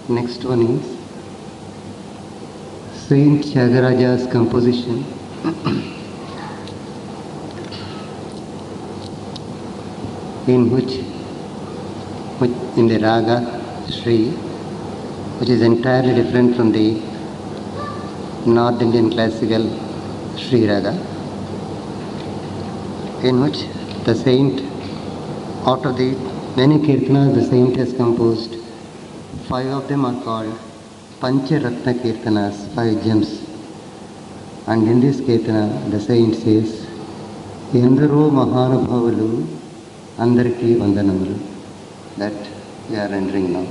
Next one is Saint Tyagaraja's composition in which in the raga Shri, which is entirely different from the North Indian classical Shri raga, in which the saint, out of the many kirtanas the saint has composed, 5 of them are called Pancharatna Kirtanas, 5 gems. And in this Kirtana, the saint says, Endaro Mahanubhavalu Andariki Vandanamalu. That we are rendering now.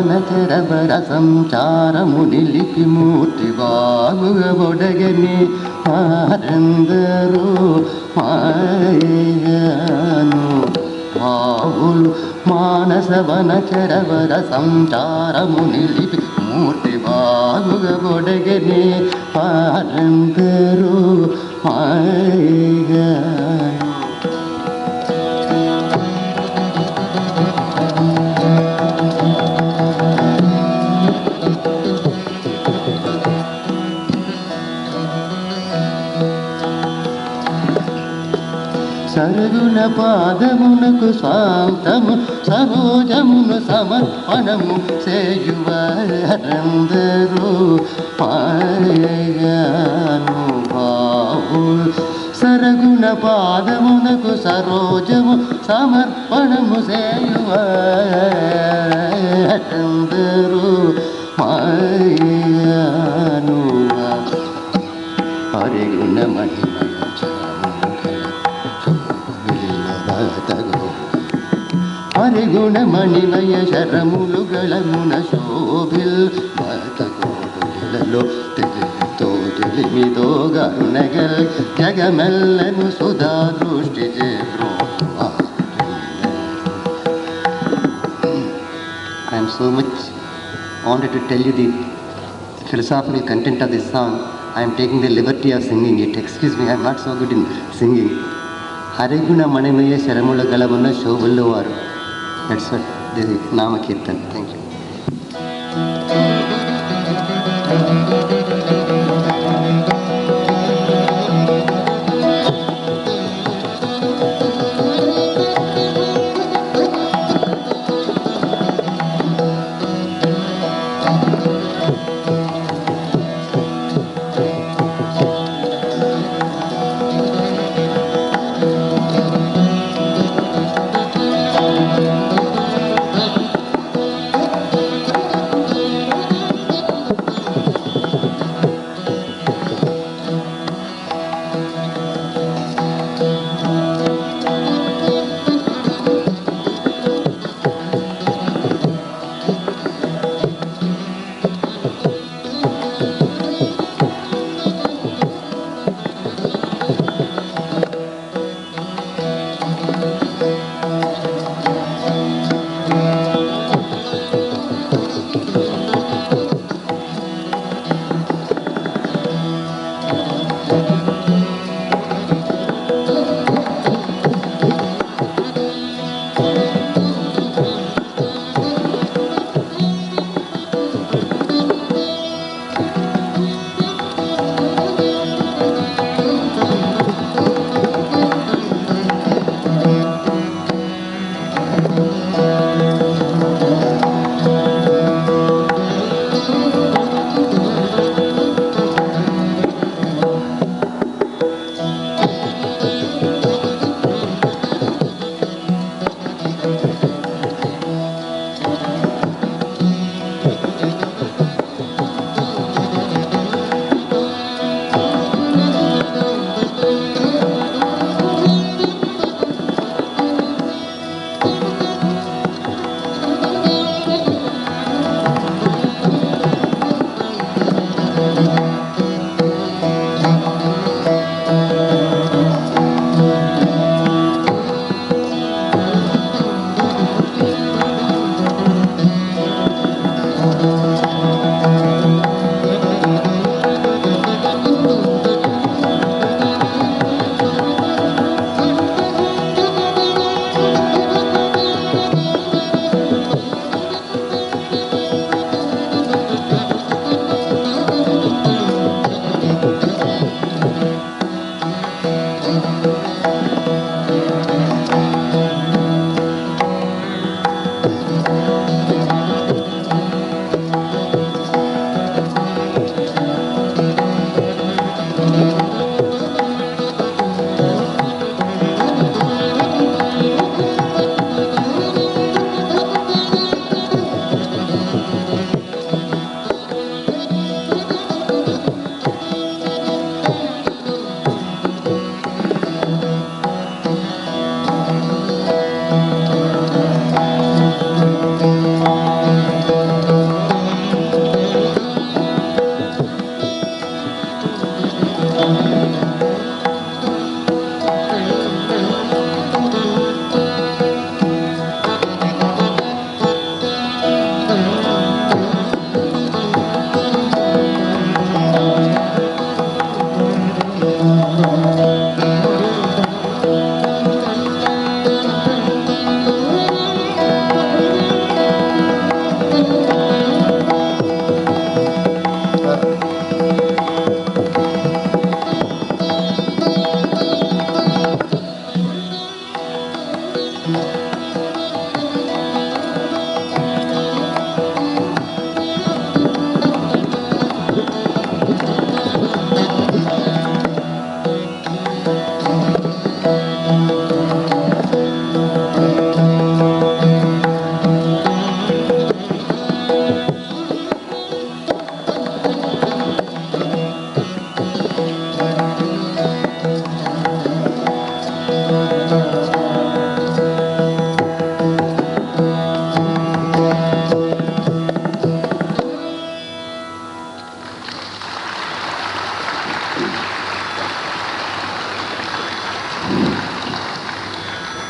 వనచరవర సంచారము నిలిపి మూర్తి బాగుగ ఒడగని వారందరూ మాయను భావులు మానస వనచరవర సంచారము నిలిపి మూర్తి బాగుగ ఒడగని వారందరూ మాయను సరుగుణ పాదమునకు స్వాంతము సరోజమును సమర్పణము సేయువారందరూ మాయను భావులు సరగుణ పాదమునకు సరోజము సమర్పణము సేయువారందరూ మాయను హరిగుణ మహిమయ హరిగుణ మణిమయ శరములు గళమున శోభిల్ భతకోటులలో తెలితో తెలిమితో గరుణగల్ జగమెల్లను సుధా దృష్టి I am so much wanted to tell you the philosophical content of this song. I am taking the liberty of singing it. Excuse me, I am not so good in singing. హరిగుణ మణిమయ శరముల గలమున్న శోభుల్లో వారు. That's what the Nama Kirtan. Thank you.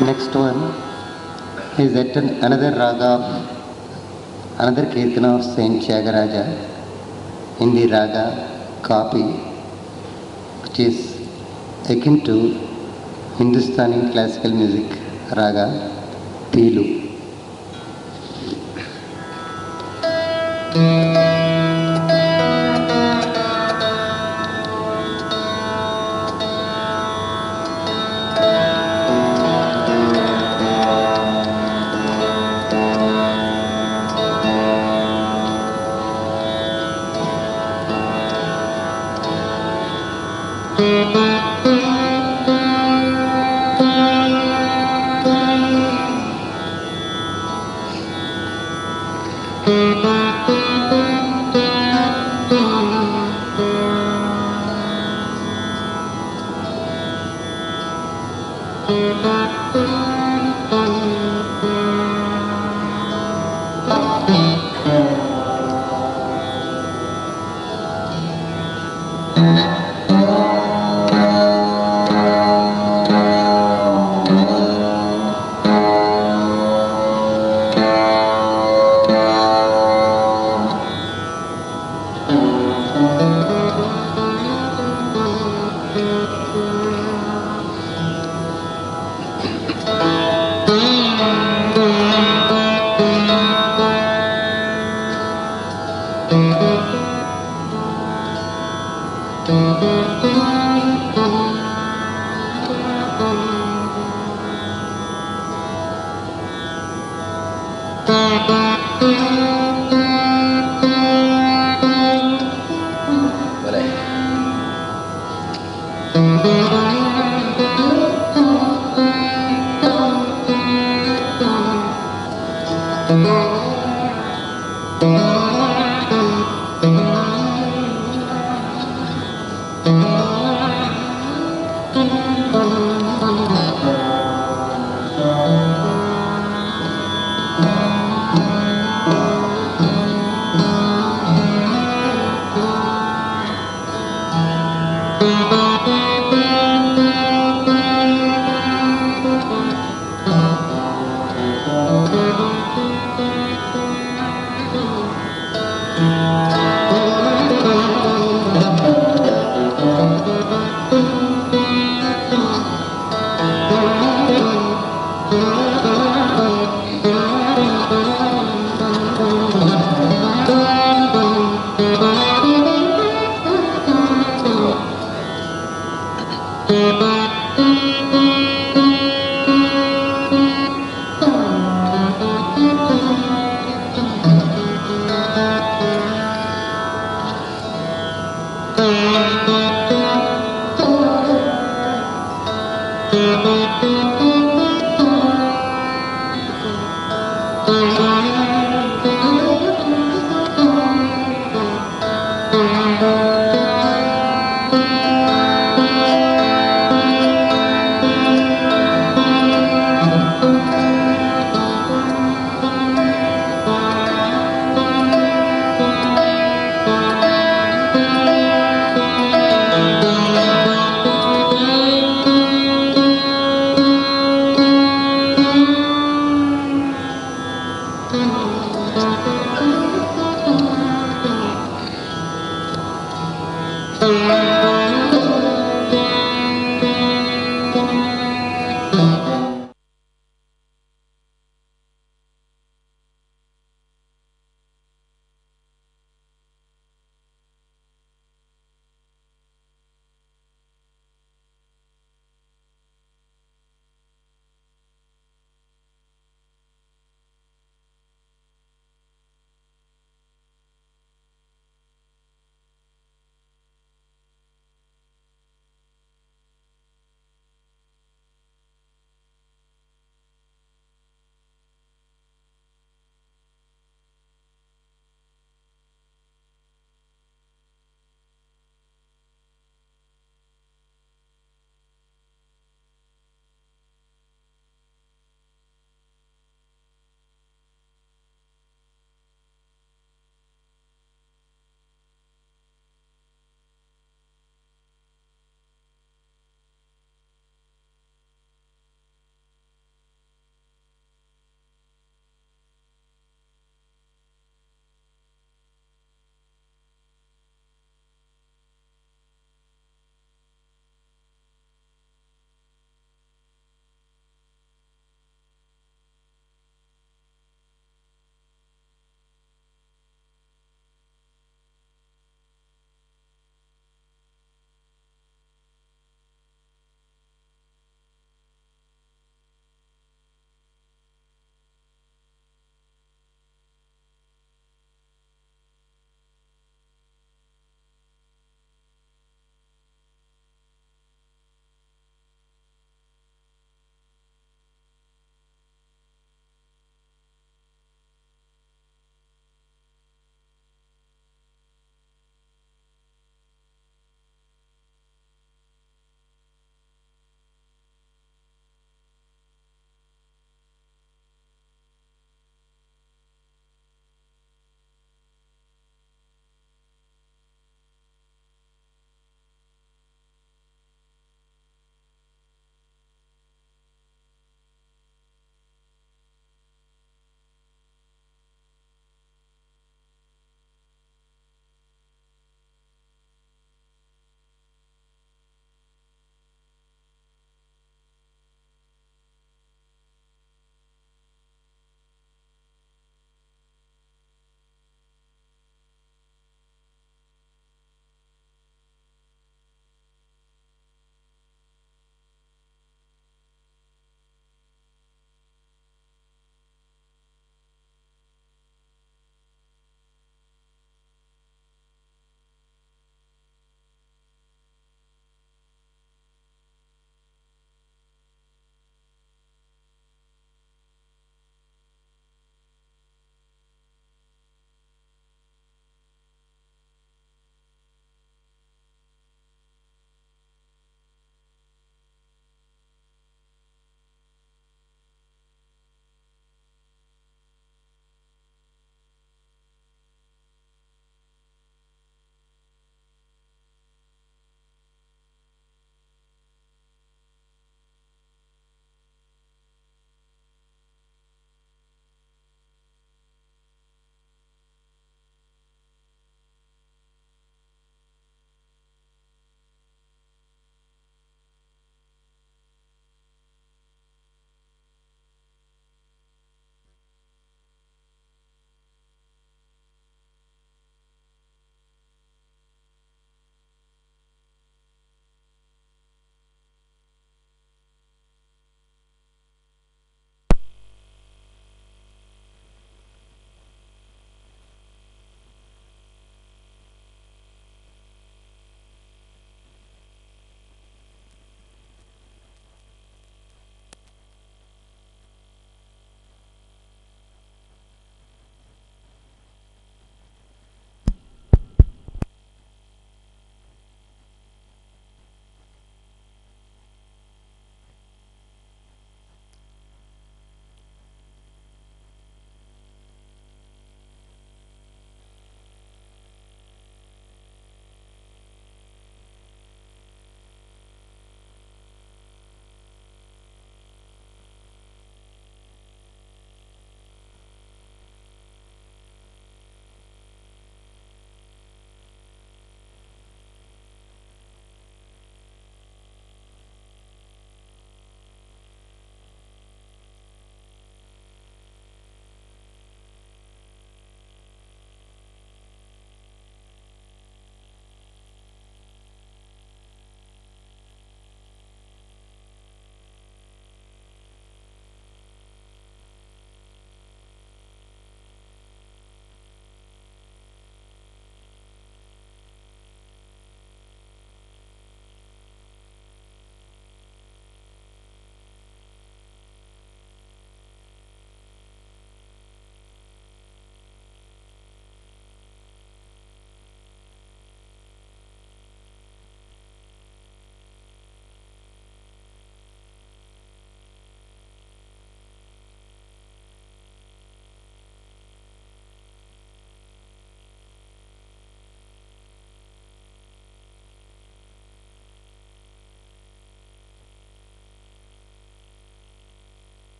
Next one is at another raga of another kirtana of Saint Tyagaraja in the raga Kapi, which is akin to Hindustani classical music raga Pilu.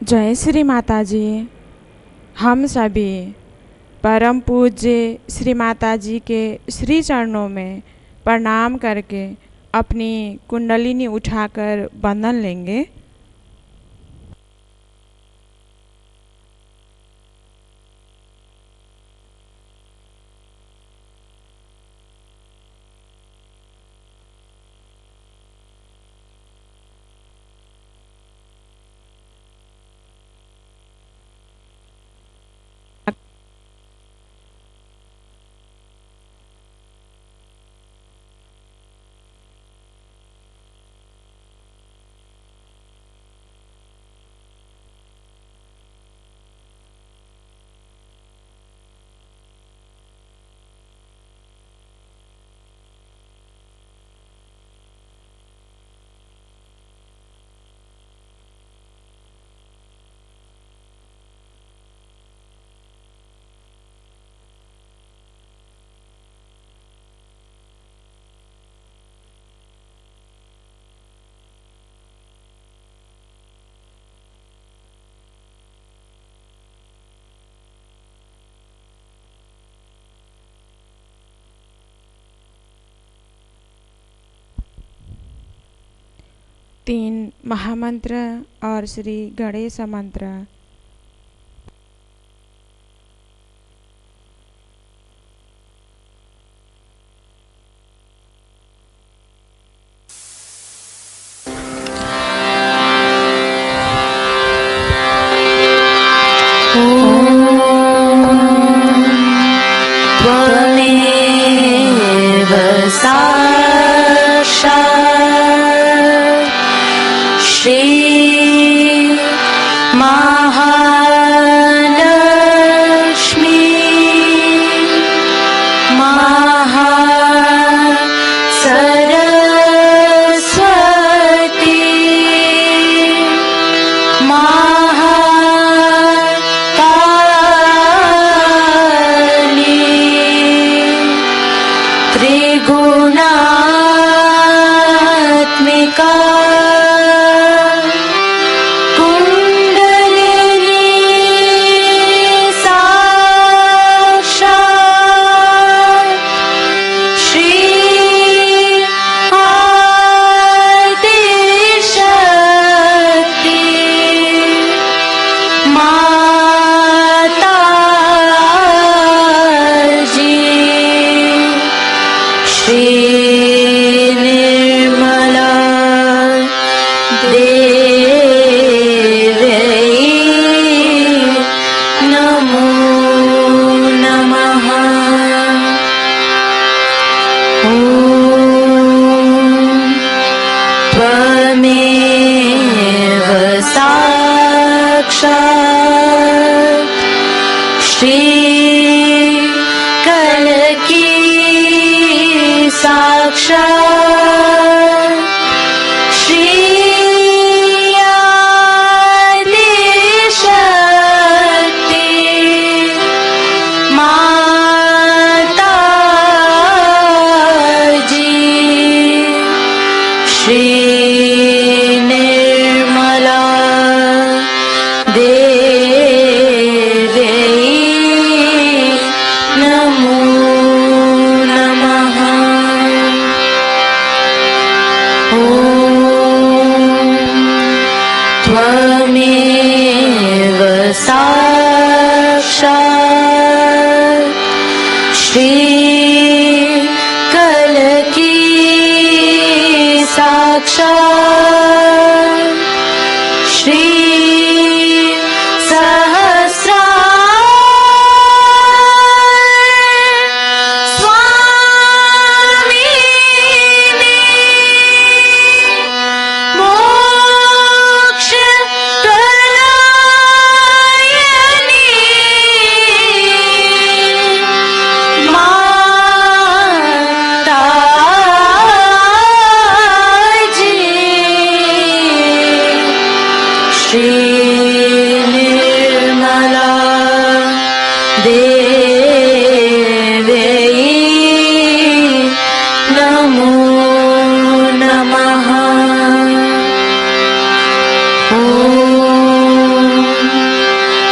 जय श्री माता जी। हम सभी परम पूज्य श्री माता जी के श्री चरणों में प्रणाम करके अपनी कुंडलिनी उठाकर बंधन लेंगे। तीन महामंत्र और श्री गणेश मंत्र। ॐ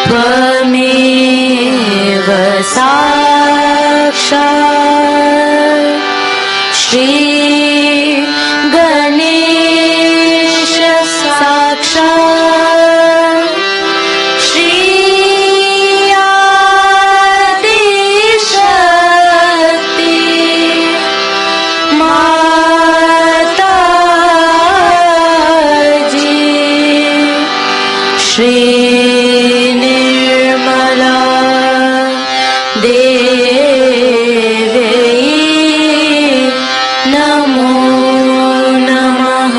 त्वमेव साक्षात् श्री गणेश साक्षात् श्री आदिशक्ति माताजी श्री निर्मला देवी नमो नमः।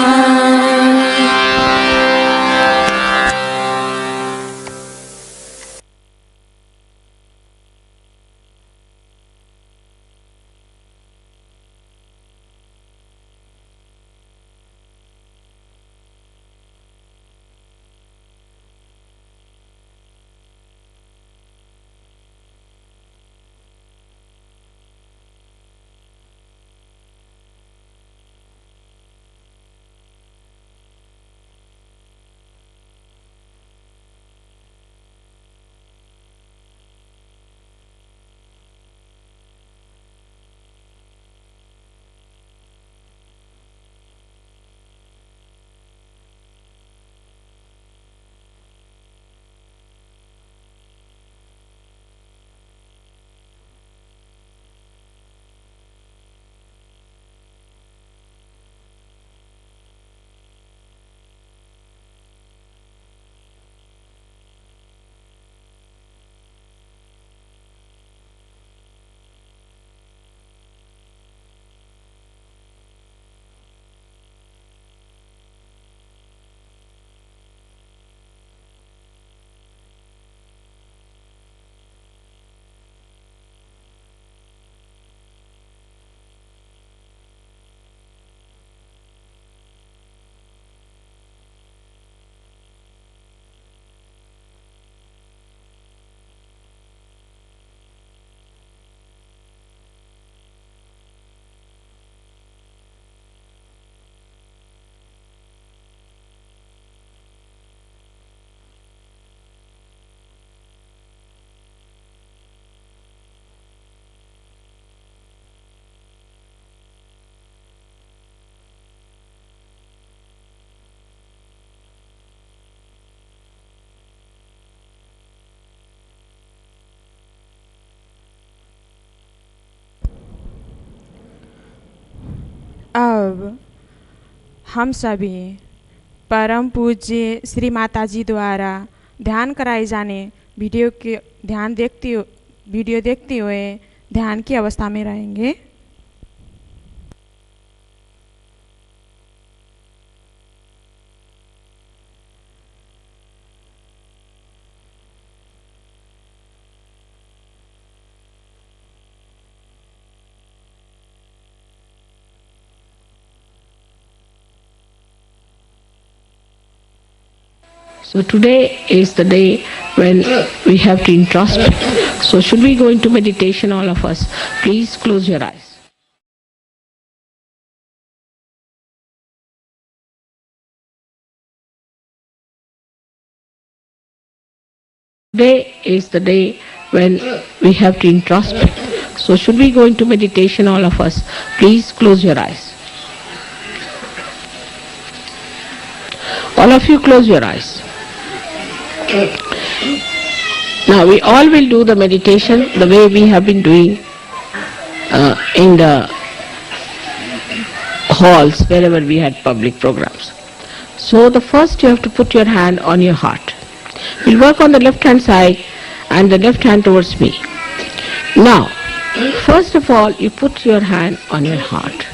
अब हम सभी परम पूज्य श्री माता जी द्वारा ध्यान कराए जाने वीडियो देखते हुए ध्यान की अवस्था में रहेंगे। So today is the day when we have to introspect. So should we go into meditation, all of us? Please close your eyes. Today is the day when we have to introspect. So should we go into meditation, all of us? Please close your eyes. All of you close your eyes. Now we all will do the meditation the way we have been doing in the halls wherever we had public programs. So the first you have to put your hand on your heart. We'll work on the left hand side and the left hand towards me. Now, first of all you put your hand on your heart.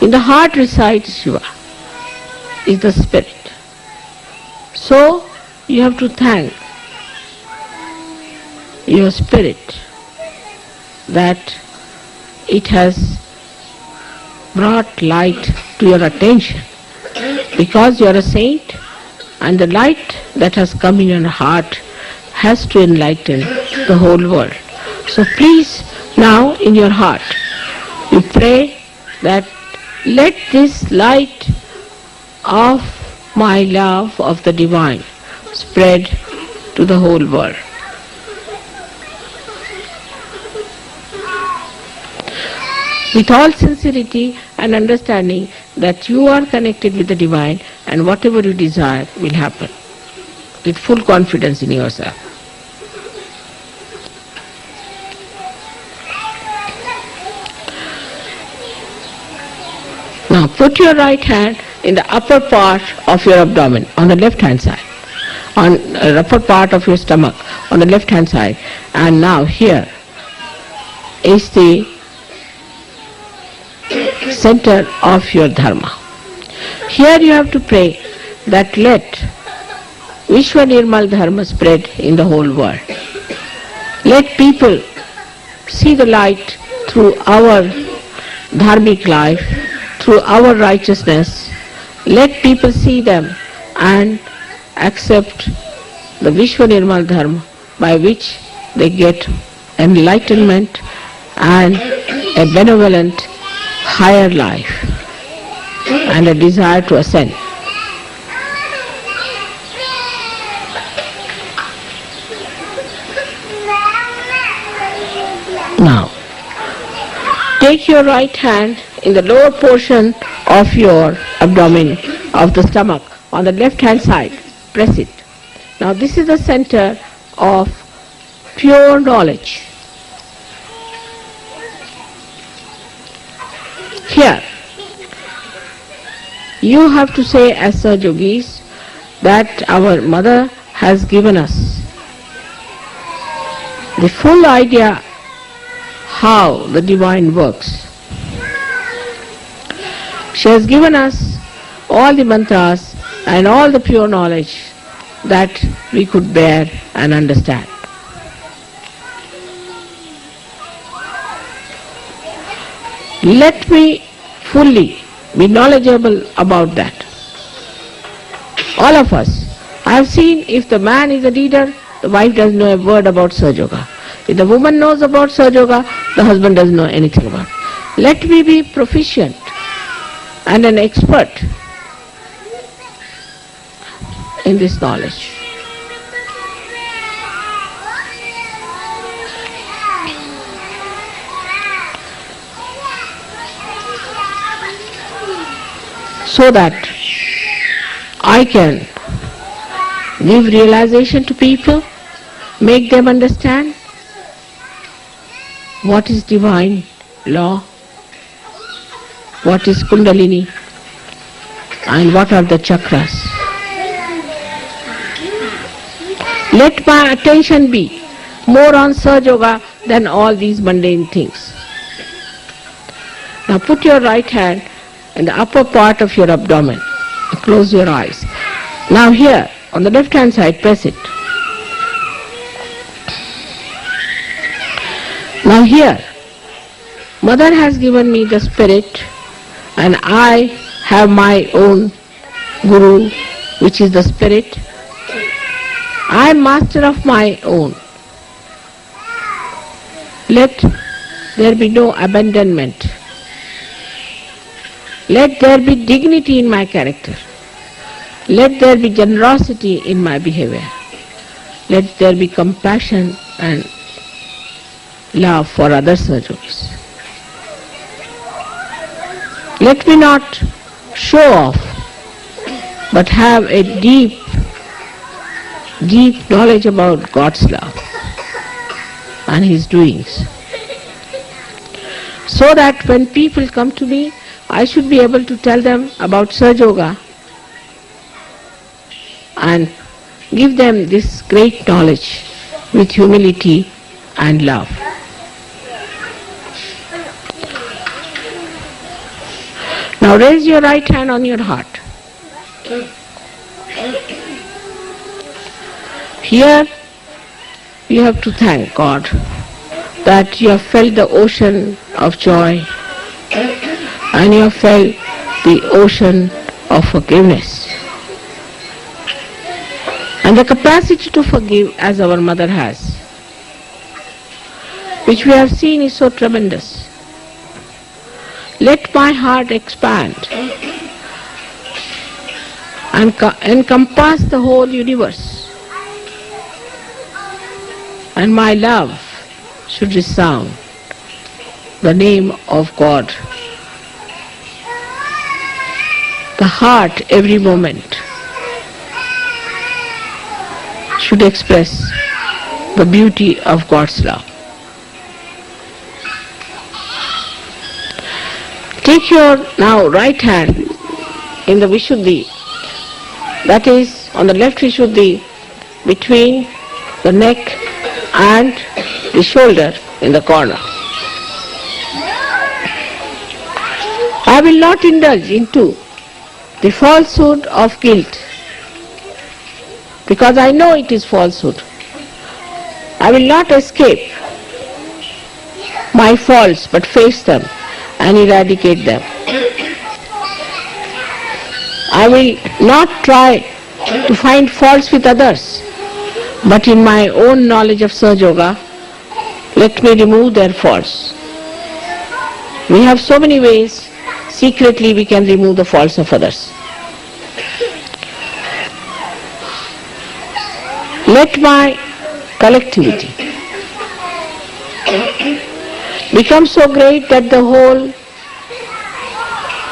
In the heart resides Shiva, is the spirit. So you have to thank your spirit that it has brought light to your attention, because you are a saint and the light that has come in your heart has to enlighten the whole world. So please now in your heart you pray that let this light of my love of the divine spread to the whole world. With all sincerity and understanding that you are connected with the Divine and whatever you desire will happen. With full confidence in yourself. Now put your right hand in the upper part of your abdomen on the left hand side, on the upper part of your stomach on the left hand side, and now here is the center of your dharma. Here you have to pray that let Vishwa Nirmal Dham spread in the whole world. Let people see the light through our dharmic life, through our righteousness. Let people see them and accept the Vishwa Nirmal Dham by which they get enlightenment and a benevolent higher life and a desire to ascend. Now, take your right hand in the lower portion of your abdomen, of the stomach, on the left hand side. Press it. Now this is the center of pure knowledge. Here, you have to say as Saj Yogis that our mother has given us the full idea how the divine works. She has given us all the mantras and all the pure knowledge that we could bear and understand. Let me fully be knowledgeable about that. All of us. I have seen if the man is a leader, the wife doesn't know a word about Sahaja Yoga. If the woman knows about Sahaja Yoga, the husband doesn't know anything about it. Let me be proficient and an expert in this knowledge. So that I can give realization to people, make them understand what is divine law, what is Kundalini, and what are the chakras. Let my attention be more on Sahaja Yoga than all these mundane things. Now put your right hand in the upper part of your abdomen. Close your eyes. Now here, on the left hand side, press it. Now here, Mother has given me the spirit and I have my own Guru, which is the spirit. I am master of my own. Let there be no abandonment. Let there be dignity in my character. Let there be generosity in my behavior. Let there be compassion and love for other Sahajogis. Let me not show off, but have a deep knowledge about God's love and His doings. So that when people come to me, I should be able to tell them about Sahaja Yoga and give them this great knowledge with humility and love. Now raise your right hand on your heart. Here you have to thank God that you have felt the ocean of joy and you have felt the ocean of forgiveness. And the capacity to forgive as our mother has, which we have seen is so tremendous. Let my heart expand and encompass the whole universe and my love should resound the name of God. The heart every moment should express the beauty of God's love. Take your now right hand in the Vishuddhi, that is on the left Vishuddhi, between the neck and the shoulder in the corner. I will not indulge into the falsehood of guilt, because I know it is falsehood. I will not escape my faults, but face them and eradicate them. I will not try to find faults with others, but in my own knowledge of Sahaja Yoga, let me remove their faults. We have so many ways secretly we can remove the faults of others. Let my collectivity become so great that the whole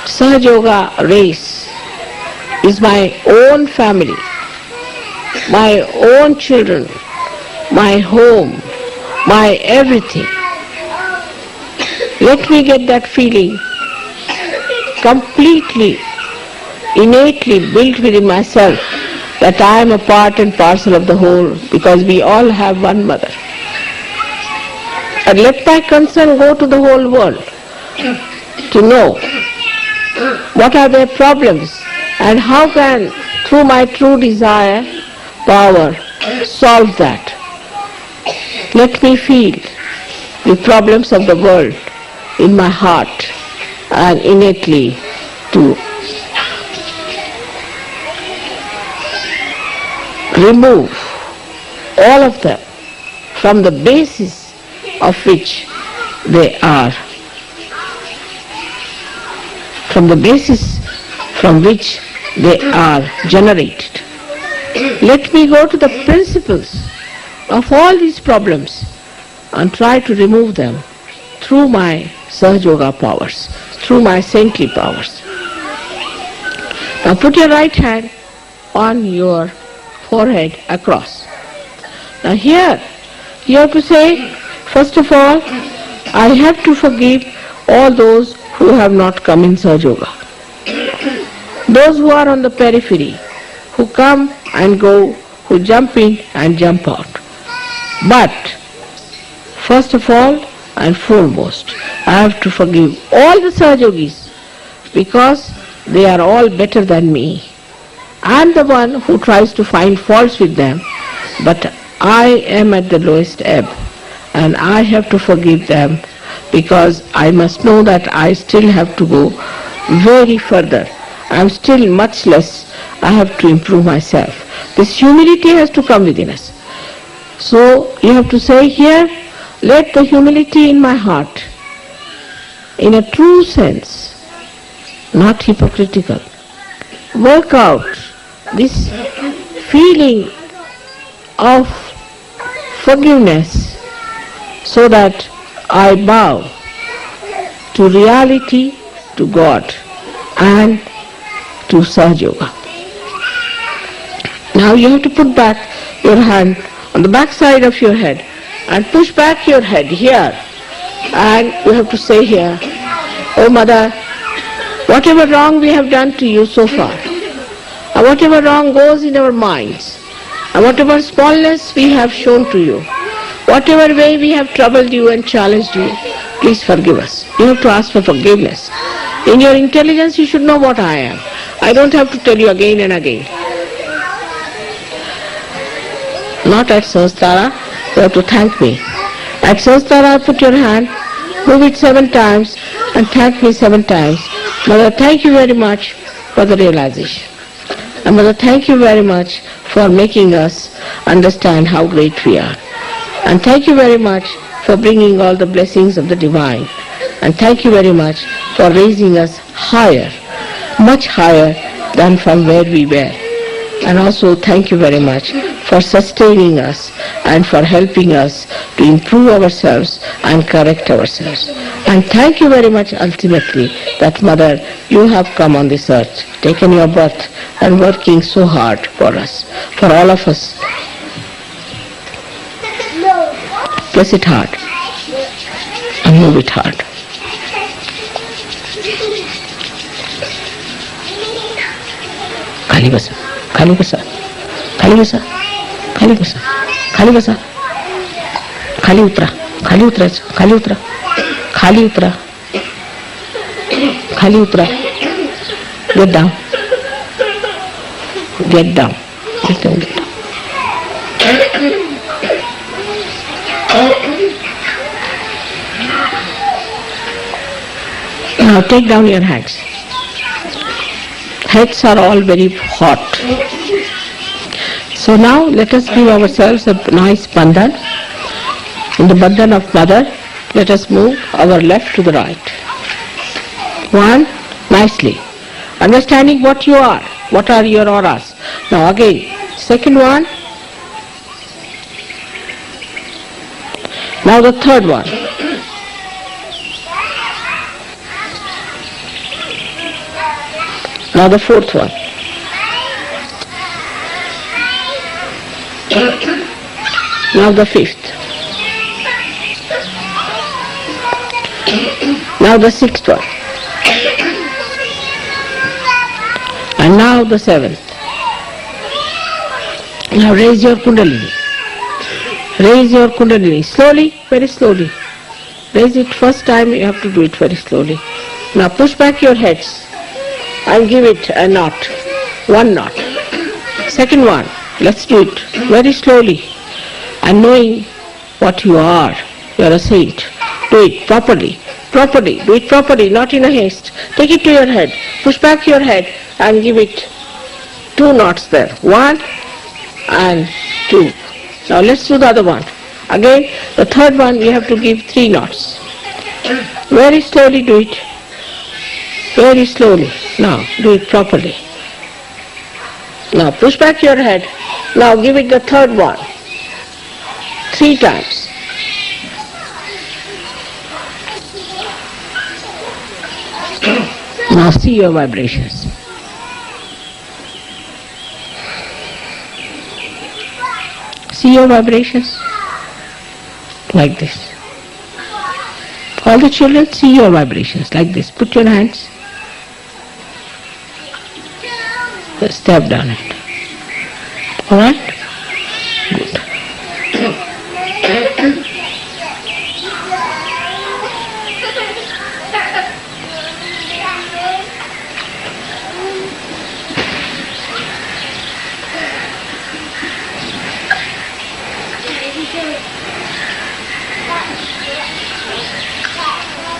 Sahaja Yoga race is my own family, my own children, my home, my everything. Let me get that feeling completely, innately built within myself, that I am a part and parcel of the whole, because we all have one mother. And let my concern go to the whole world to know what are their problems and how can, through my true desire, power, solve that. Let me feel the problems of the world in my heart and innately to remove all of them from the basis of which they are, from the basis from which they are generated. Let me go to the principles of all these problems and try to remove them through my Sahaja Yoga powers, through my saintly powers. Now put your right hand on your forehead across. Now here you have to say, first of all, I have to forgive all those who have not come in Sahaja Yoga. Those who are on the periphery, who come and go, who jump in and jump out. But first of all and foremost, I have to forgive all the Sahaja Yogis, because they are all better than me. I am the one who tries to find faults with them, but I am at the lowest ebb, and I have to forgive them, because I must know that I still have to go very further. I am still much less. I have to improve myself. This humility has to come within us. So you have to say here, let the humility in my heart, in a true sense, not hypocritical, work out this feeling of forgiveness, so that I bow to reality, to God, and to Sahaja Yoga. Now you have to put back your hand on the back side of your head and push back your head here, and you have to say here, Oh Mother, whatever wrong we have done to you so far, and whatever wrong goes in our minds, and whatever smallness we have shown to you, whatever way we have troubled you and challenged you, please forgive us. You have to ask for forgiveness. In your intelligence you should know what I am. I don't have to tell you again and again. Not at Sahasrara, you have to thank me. At Sahasrara, put your hand, move it 7 times and thank me 7 times. Mother, thank you very much for the realization. And Mother, thank you very much for making us understand how great we are. And thank you very much for bringing all the blessings of the divine. And thank you very much for raising us higher, much higher than from where we were. And also thank you very much for sustaining us and for helping us to improve ourselves and correct ourselves. And thank you very much ultimately that Mother, you have come on this earth, taken your birth and working so hard for us, for all of us. Press it hard and move it hard. खाली बसा, खाली बसा, खाली बसा, खाली बसा, खाली बसा, खाली उतरा, खाली उतरायचं, खाली उतरा, खाली उतरा, खाली उतरा. Get down, get down, get down, get down. Now take down your hands. Heads are all very hot. So now let us give ourselves a nice bandhan. In the bandhan of Mother, let us move our left to the right. One, nicely. Understanding what you are. What are your auras? Now again, second one. Now the third one. Now the fourth one. Now the fifth. Now the sixth one. And now the seventh. Now raise your kundalini. Raise your kundalini. Slowly, very slowly. Raise it first time, you have to do it very slowly. Now push back your heads. And give it a knot, one knot. Second one, let's do it very slowly. And knowing what you are a saint. Do it properly, do it properly, not in a haste. Take it to your head, push back your head and give it two knots there. One and two. Now let's do the other one. Again, the third one we have to give three knots. Very slowly do it. Very slowly. Now do it properly. Now push back your head. Now give it the third one. 3 times. Now see your vibrations. See your vibrations? Like this. All the children, see your vibrations like this. Put your hands. Step down it. Alright? Good.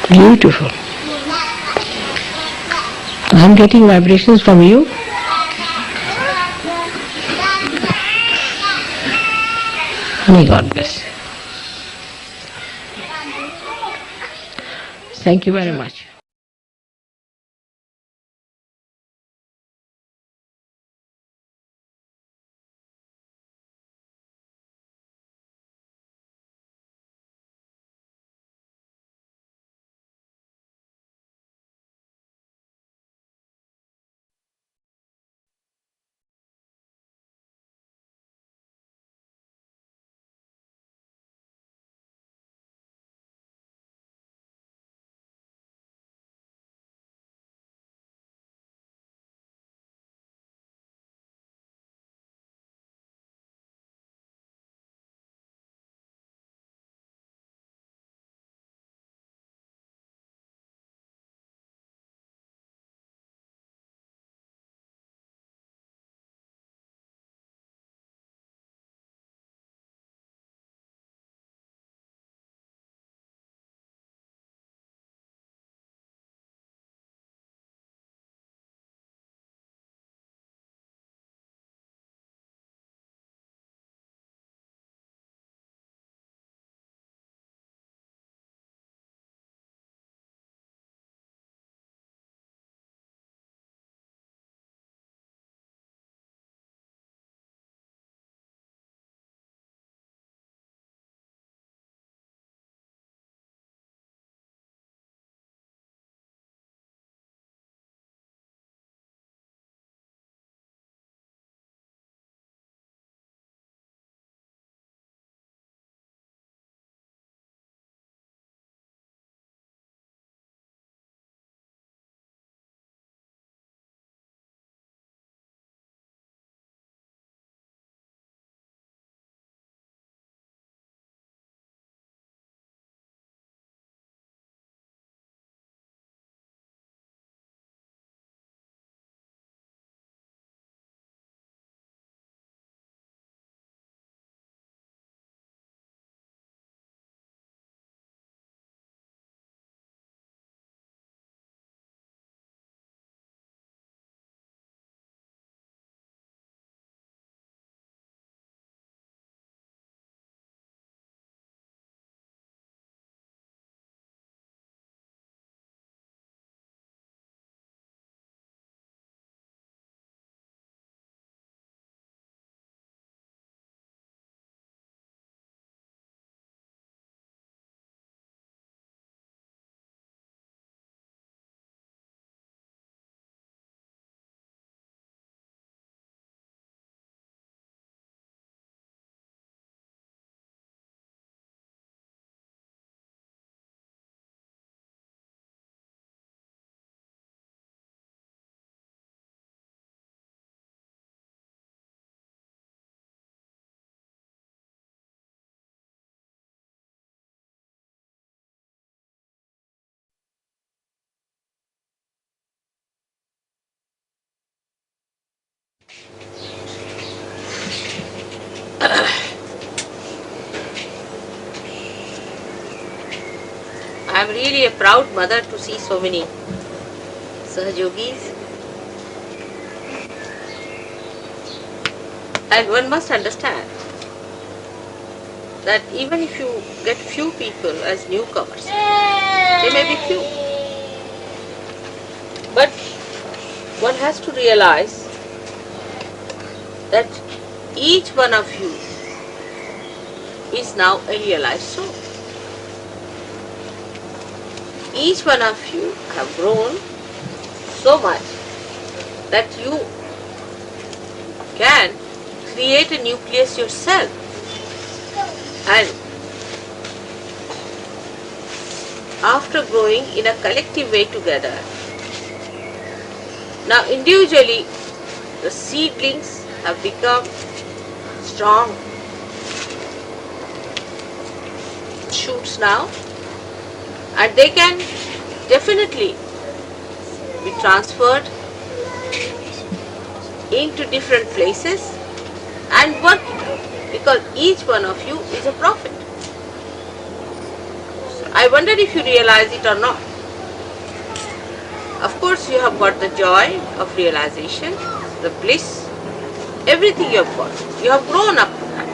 Beautiful. I'm getting vibrations from you. May God bless. Thank you very much. I'm really a proud mother to see so many Sahajogis. And one must understand that even if you get few people as newcomers, they may be few, but one has to realize that each one of you is now a realized soul. Each one of you have grown so much that you can create a nucleus yourself, and after growing in a collective way together, now individually the seedlings have become strong shoots now, and they can definitely be transferred into different places and work it out, because each one of you is a prophet. So I wonder if you realize it or not. Of course you have got the joy of realization, the bliss, everything you have got. You have grown up to that.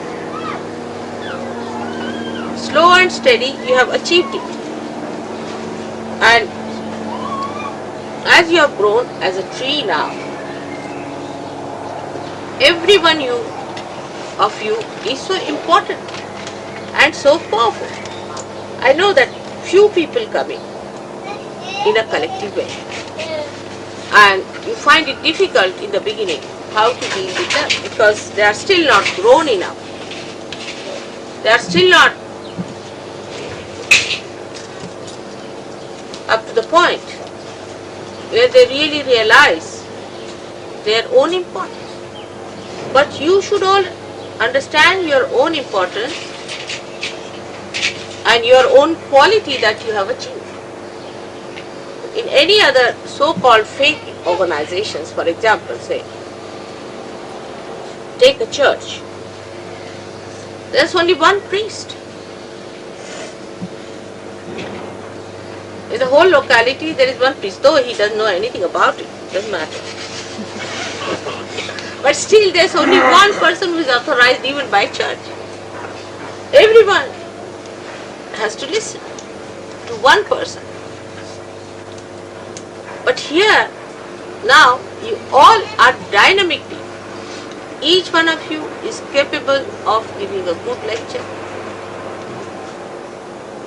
Slow and steady you have achieved it. And as you have grown as a tree now, every one of you is so important and so powerful. I know that few people coming in a collective way, and you find it difficult in the beginning how to deal with them, because they are still not grown enough. They are still not up to the point where they really realize their own importance. But you should all understand your own importance and your own quality that you have achieved. In any other so-called fake organizations, for example, say, take a church, there's only one priest. In the whole locality there is one priest, though he doesn't know anything about it, doesn't matter. But still there's only one person who is authorized even by church. Everyone has to listen to one person. But here, now, you all are dynamic people. Each one of you is capable of giving a good lecture.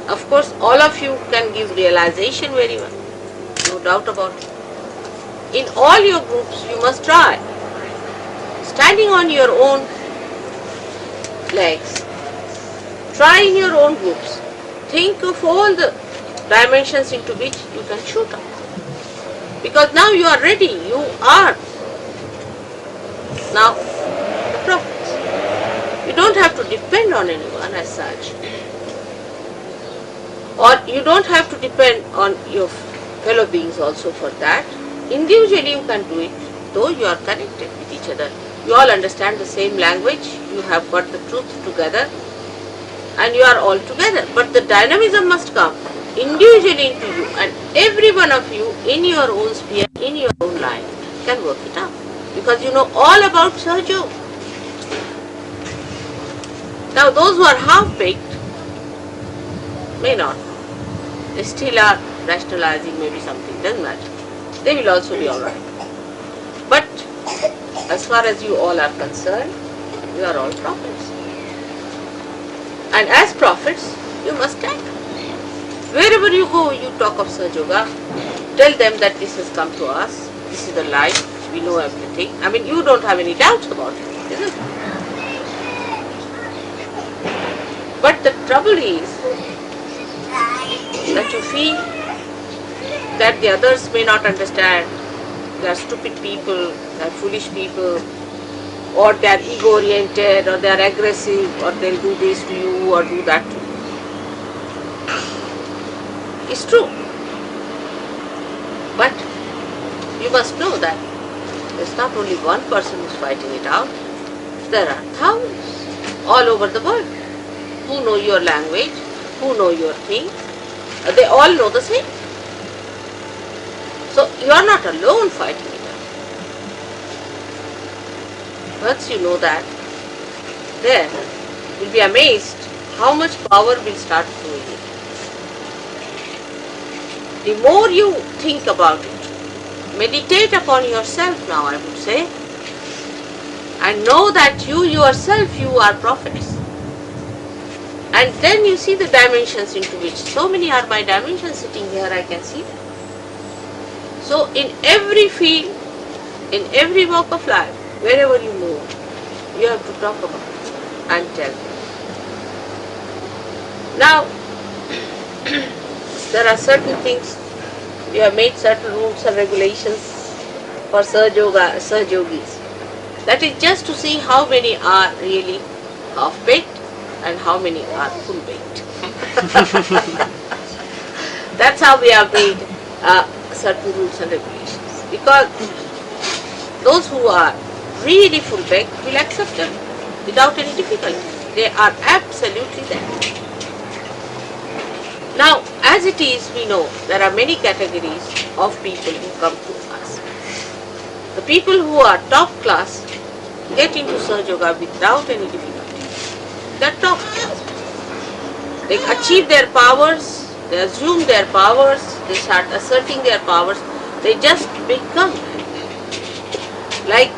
Of course, all of you can give realization very well, no doubt about it. In all your groups, you must try. Standing on your own legs, try in your own groups. Think of all the dimensions into which you can shoot up. Because now you are ready, you are now the prophets. You don't have to depend on anyone as such. Or you don't have to depend on your fellow beings also for that. Individually you can do it, though you are connected with each other. You all understand the same language, you have got the truth together, and you are all together. But the dynamism must come individually into you, and every one of you in your own sphere, in your own line, can work it out. Because you know all about Sahaja. Now those who are half-baked may not. They still are rationalizing maybe something, doesn't matter. They will also be alright. But as far as you all are concerned, you are all prophets. And as prophets, you must act. Wherever you go, you talk of Sahaja. Tell them that this has come to us, this is the light, we know everything. I mean, you don't have any doubts about it, isn't it? But the trouble is that you feel that the others may not understand. They are stupid people, they are foolish people, or they are ego-oriented, or they are aggressive, or they will do this to you, or do that to you. It's true. But you must know that there's not only one person who's fighting it out. There are thousands all over the world who know your language, who know your thing, They all know the same. So you are not alone fighting it out. Once you know that, then you'll be amazed how much power will start flowing in. The more you think about it, meditate upon yourself now, I would say, and know that you yourself, you are prophets. And then you see the dimensions into which, so many are my dimensions sitting here, I can see them. So in every field, in every walk of life, wherever you move, you have to talk about it and tell them. Now, there are certain things, we have made certain rules and regulations for Saj Yogis. That is just to see how many are really half-baked and how many are full-baked. That's how we have made certain rules and regulations. Because those who are really full-baked will accept them without any difficulty. They are absolutely there. Now, as it is, we know there are many categories of people who come to us. The people who are top class get into Saj Yoga without any difficulty. They are top class. They achieve their powers, they assume their powers, they start asserting their powers, they just become. Like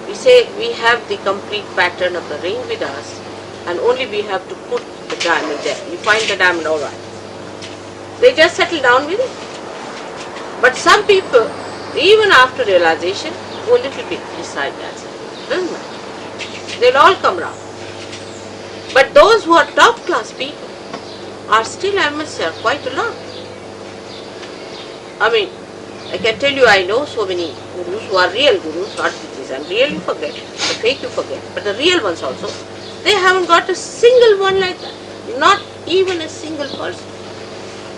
we say, we have the complete pattern of the ring with us, and only we have to put the diamond there. You find the diamond, all right. They just settle down with it. But some people, even after realization, go a little bit beside that. Doesn't matter. They'll all come round. But those who are top class people are still, I must say, quite a lot. I mean, I can tell you, I know so many gurus who are real gurus, not these, and real you forget, the fake you forget, but the real ones also, they haven't got a single one like that. Not even a single person.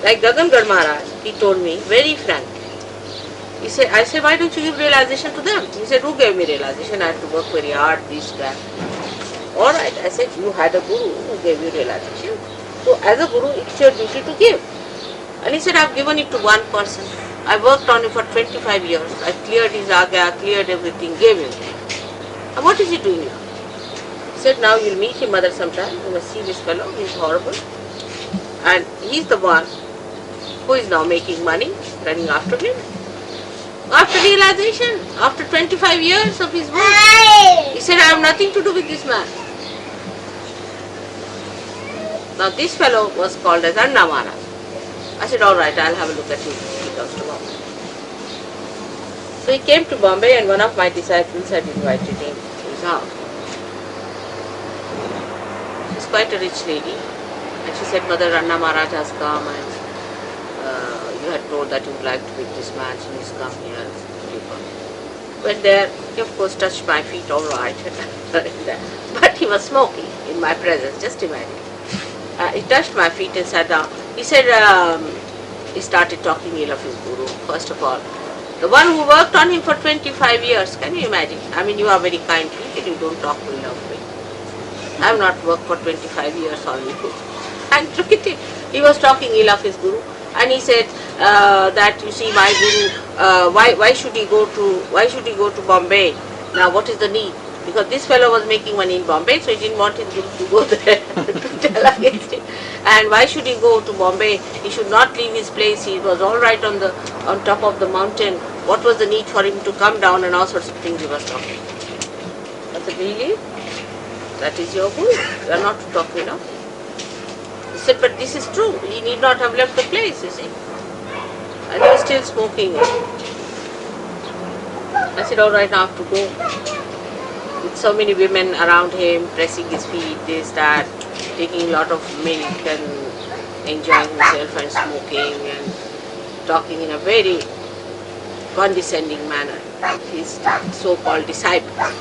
Like Gagangad Maharaj, he told me very frankly. He said, I said, why don't you give realization to them? He said, who gave me realization? I had to work very hard, this, that. Alright, I said, you had a guru who gave you realization. So as a guru, it's your duty to give. And he said, I've given it to one person. I worked on it for 25 years. I cleared his agya, cleared everything, gave him. And what is he doing now? He said, now you'll meet him mother sometime. You must see this fellow, he's horrible. And he's the one who is now making money, running after him. After realization, after 25 years of his work, he said, I have nothing to do with this man. Now this fellow was called as Anna Maharaj. I said, alright, I'll have a look at him if he comes to Bombay. So he came to Bombay and one of my disciples had invited him to his house. She's quite a rich lady. And she said, Mother, Anna Maharaj has come and you had told that you would like to meet this man, so he's come here. Went there, he of course touched my feet, all right. But he was smoking in my presence, just imagine. He touched my feet and sat down. He said, he started talking ill of his guru, first of all. The one who worked on him for 25 years, can you imagine? I mean, you are very kind people, you don't talk ill of me. I have not worked for 25 years on you. And look at him, he was talking ill of his guru. And he said that, you see, my guru, why should he go to Bombay? Now what is the need? Because this fellow was making money in Bombay, so he didn't want his guru to go there to tell against him. And why should he go to Bombay? He should not leave his place. He was all right on top of the mountain. What was the need for him to come down, and all sorts of things he was talking. I said, really? That is your guru. You are not to talk, you know. He said, but this is true. He need not have left the place, you see. And he was still smoking. I said, all right, now I have to go. With so many women around him, pressing his feet, this, that, taking a lot of milk and enjoying himself and smoking and talking in a very condescending manner. His so-called disciples.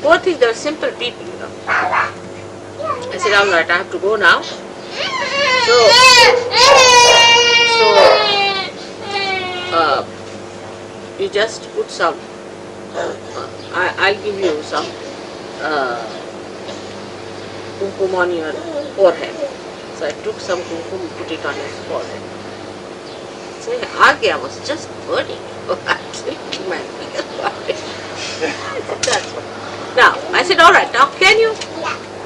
Both things, they were simple people, you know. I said, all right, I have to go now. So you just put some, I'll give you some kumkum on your forehead. So I took some kumkum and put it on his forehead. So Agya was just burning. Absolutely my biggest worry. That's what. Now, I said, all right, now can you?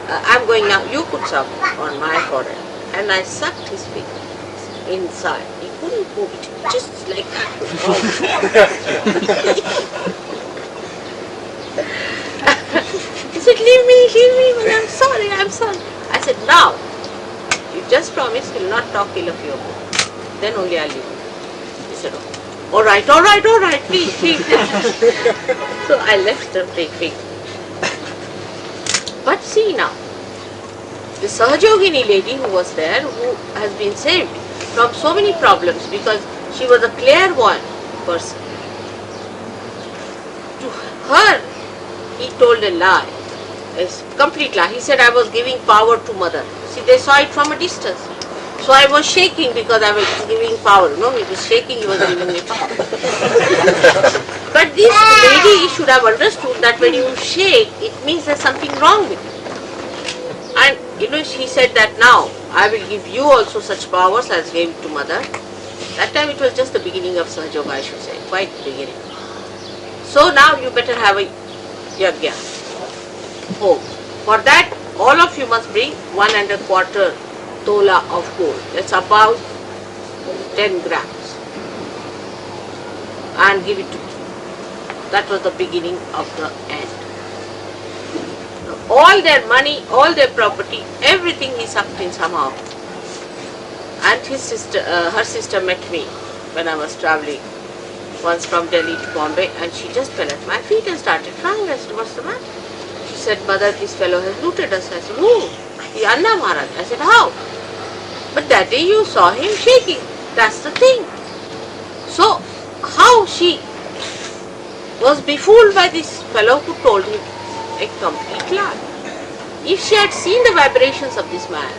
I'm going now. You put some on my forehead. And I sucked his finger inside. He couldn't move it. Just like that. He said, leave me. I'm sorry. I said, now, you just promise you'll not talk ill of your book. Then only I'll leave you. He said, oh. All right, please. So I left the thing. But see now, the Sahajogini lady who was there, who has been saved from so many problems because she was a clairvoyant person. To her, he told a lie, a complete lie. He said, I was giving power to mother. See, they saw it from a distance. So I was shaking because I was giving power. No, he was shaking, he was giving me power. But this lady should have understood that when you shake, it means there's something wrong with you. And she said that now, I will give you also such powers as gave it to mother. That time it was just the beginning of Sahajoga, I should say, quite the beginning. So now you better have a yagya home. For that, all of you must bring 1.25 tola of gold. That's about 10 grams. And give it to me. That was the beginning of the end. All their money, all their property, everything he sucked in somehow. And his sister, her sister met me when I was traveling once from Delhi to Bombay, and she just fell at my feet and started crying. I said, what's the matter? She said, mother, this fellow has looted us. I said, who? The Anna Maharaj. I said, how? But that day you saw him shaking. That's the thing. So, how she was befooled by this fellow who told him a complete lie. If she had seen the vibrations of this man,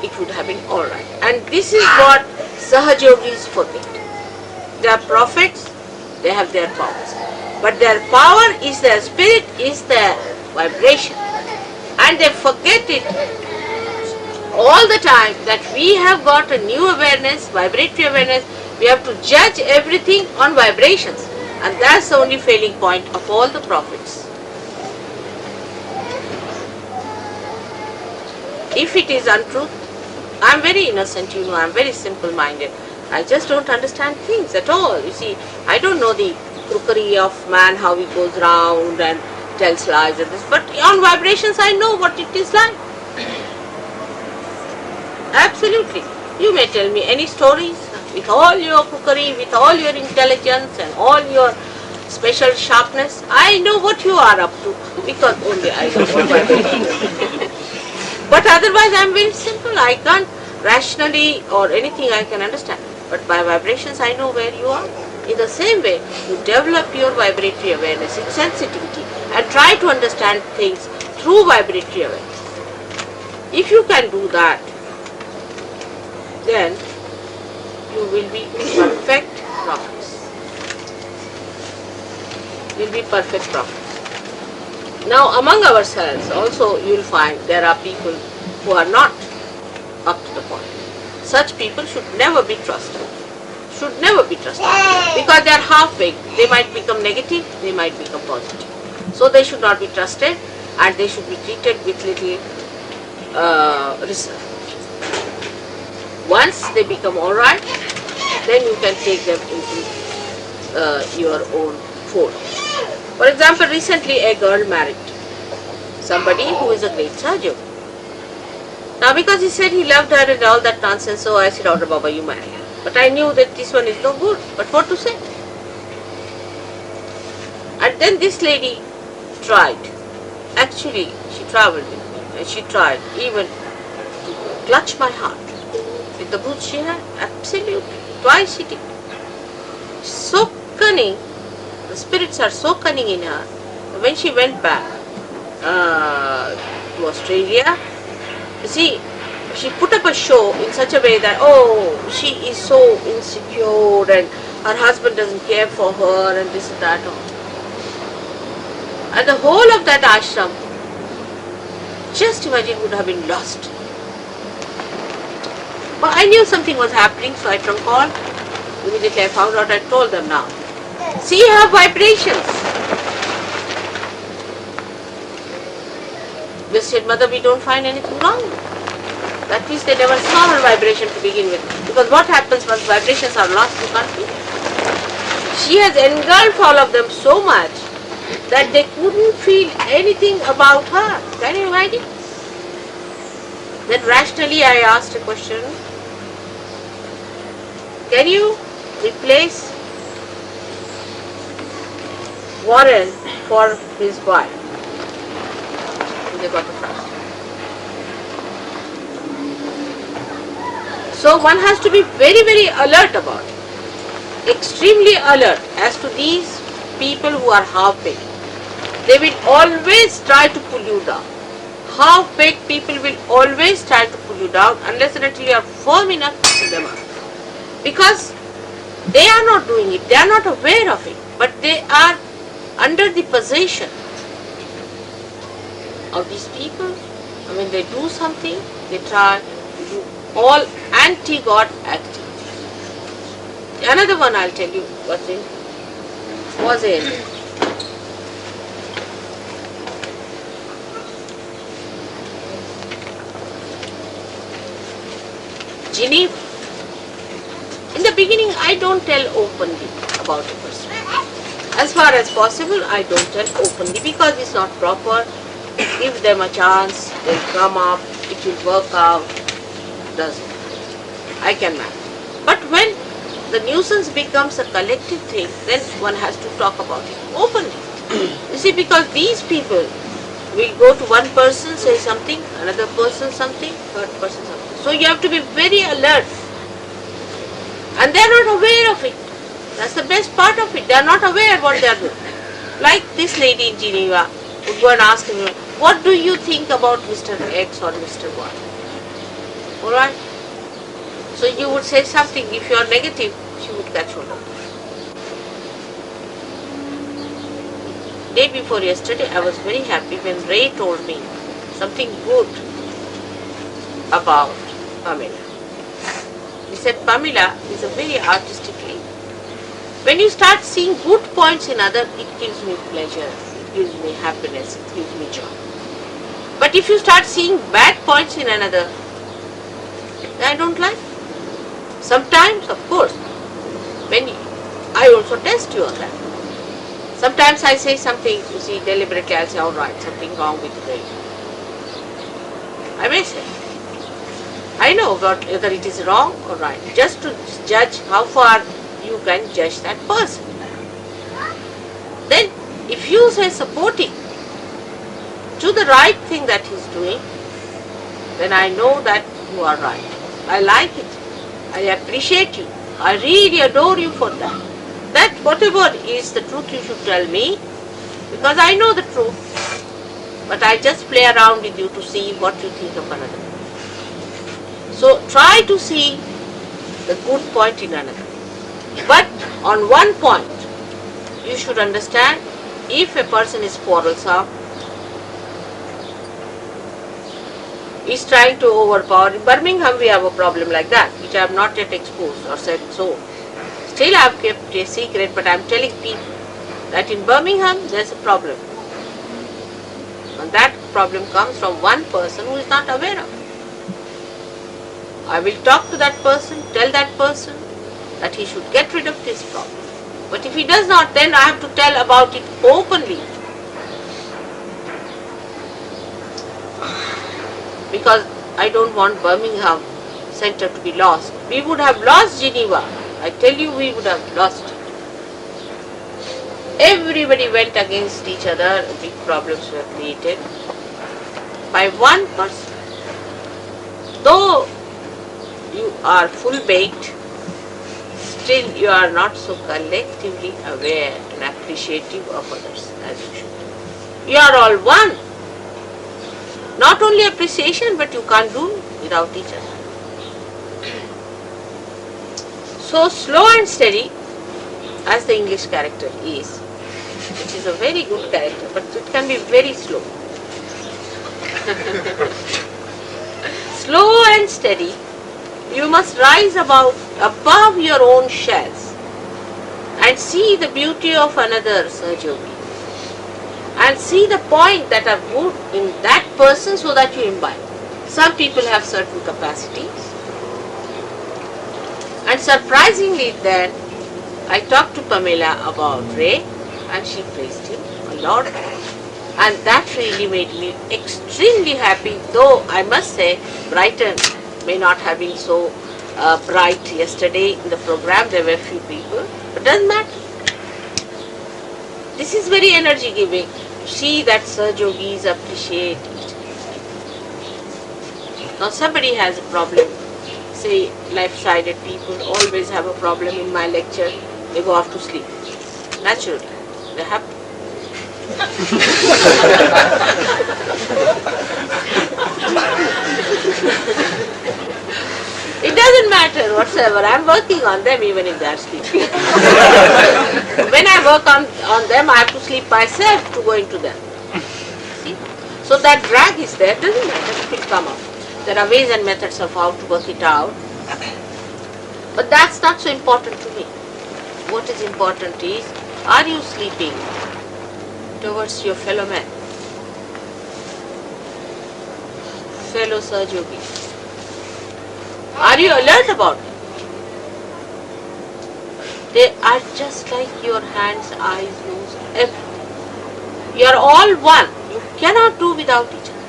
it would have been alright. And this is what Sahajogis forget. They are prophets, they have their powers. But their power is their spirit, is their vibration. And they forget it all the time that we have got a new awareness, vibratory awareness. We have to judge everything on vibrations. And that's the only failing point of all the prophets. If it is untruth, I am very innocent, I am very simple-minded. I just don't understand things at all. You see, I don't know the crookery of man, how he goes round and tells lies and this. But on vibrations, I know what it is like. Absolutely. You may tell me any stories with all your cookery, with all your intelligence and all your special sharpness. I know what you are up to because only I know what vibration is. But otherwise I am very simple. I can't rationally or anything I can understand. But by vibrations I know where you are. In the same way, you develop your vibratory awareness, its sensitivity, and try to understand things through vibratory awareness. If you can do that, then you will be perfect prophets. You will be perfect prophets. Now among ourselves also you will find there are people who are not up to the point. Such people should never be trusted. Should never be trusted. Because they are half-baked. They might become negative, they might become positive. So they should not be trusted and they should be treated with little reserve. Once they become alright, then you can take them into your own fold. For example, recently a girl married somebody who is a great Sahaja. Now because he said he loved her and all that nonsense, so I said, "Order Baba, you marry her." But I knew that this one is no good, but what to say? And then this lady tried. Actually, she travelled with me and she tried even to clutch my heart with the boots she had. Absolutely. Twice she did. So cunning. The spirits are so cunning in her. When she went back to Australia, you see, she put up a show in such a way that, oh, she is so insecure and her husband doesn't care for her and this and that. And the whole of that ashram, just imagine, would have been lost But I knew something was happening, so I trumped call. Immediately I found out, I told them now. See her vibrations. They said, Mother, we don't find anything wrong. That means they never saw her vibration to begin with. Because what happens once vibrations are lost, you can't feel it. She has engulfed all of them so much that they couldn't feel anything about her. Can you imagine? Then rationally I asked a question. Can you replace Warren for his wife? And they got a fast. So one has to be very, very alert about it. Extremely alert as to these people who are half-baked. They will always try to pull you down. Half-baked people will always try to pull you down unless and until you are firm enough to pull them up. Because they are not doing it, they are not aware of it, but they are under the possession of these people. And when they do something, they try to do all anti-God activities. Another one I'll tell you was in Geneva. In the beginning, I don't tell openly about a person. As far as possible, I don't tell openly because it's not proper. Give them a chance, they'll come up, it will work out. Doesn't. I can manage. But when the nuisance becomes a collective thing, then one has to talk about it openly. You see, because these people will go to one person, say something, another person something, third person something. So you have to be very alert. And they are not aware of it. That's the best part of it. They are not aware what they are doing. Like this lady in Geneva would go and ask him, what do you think about Mr. X or Mr. Y? Alright? So you would say something. If you are negative, she would catch hold of it. Day before yesterday, I was very happy when Ray told me something good about Pamela. He said Pamela is a very artistic lady. When you start seeing good points in others, it gives me pleasure, it gives me happiness, it gives me joy. But if you start seeing bad points in another, I don't like. Sometimes, of course, when I also test you on that. Sometimes I say something, you see, deliberately I'll say, all right, something wrong with Ray. I may say. I know whether it is wrong or right, just to judge how far you can judge that person. Then, if you say supporting to the right thing that he's doing, then I know that you are right. I like it. I appreciate you. I really adore you for that. That whatever is the truth you should tell me, because I know the truth, but I just play around with you to see what you think of another. So try to see the good point in another. But on one point, you should understand, if a person is quarrelsome, is trying to overpower. In Birmingham we have a problem like that, which I have not yet exposed or said so. Still I have kept a secret, but I am telling people that in Birmingham there is a problem. And that problem comes from one person who is not aware of it. I will talk to that person, tell that person that he should get rid of this problem. But if he does not, then I have to tell about it openly. Because I don't want Birmingham Center to be lost. We would have lost Geneva. I tell you, we would have lost it. Everybody went against each other, big problems were created by one person. Though you are full-baked, still you are not so collectively aware and appreciative of others as you should. You are all one. Not only appreciation, but you can't do without each other. So slow and steady, as the English character is, which is a very good character, but it can be very slow. Slow and steady You must rise above your own shells and see the beauty of another Sahajogi. And see the point that are good in that person so that you imbibe. Some people have certain capacities. And surprisingly then, I talked to Pamela about Ray and she praised him a lot. And that really made me extremely happy, though I must say Brighton may not have been so bright yesterday in the program. There were few people, but doesn't matter. This is very energy giving. See that Sahajogis appreciate each other. Now somebody has a problem, say left-sided people always have a problem in my lecture, they go off to sleep. Naturally, they have to. It doesn't matter whatsoever, I am working on them even if they are sleeping. When I work on them, I have to sleep myself to go into them. See? So that drag is there, doesn't matter, it will come up. There are ways and methods of how to work it out. But that's not so important to me. What is important is, are you sleeping towards your fellow men, fellow Sahajogis? Are you alert about it? They are just like your hands, eyes, nose, everything. You are all one. You cannot do without each other.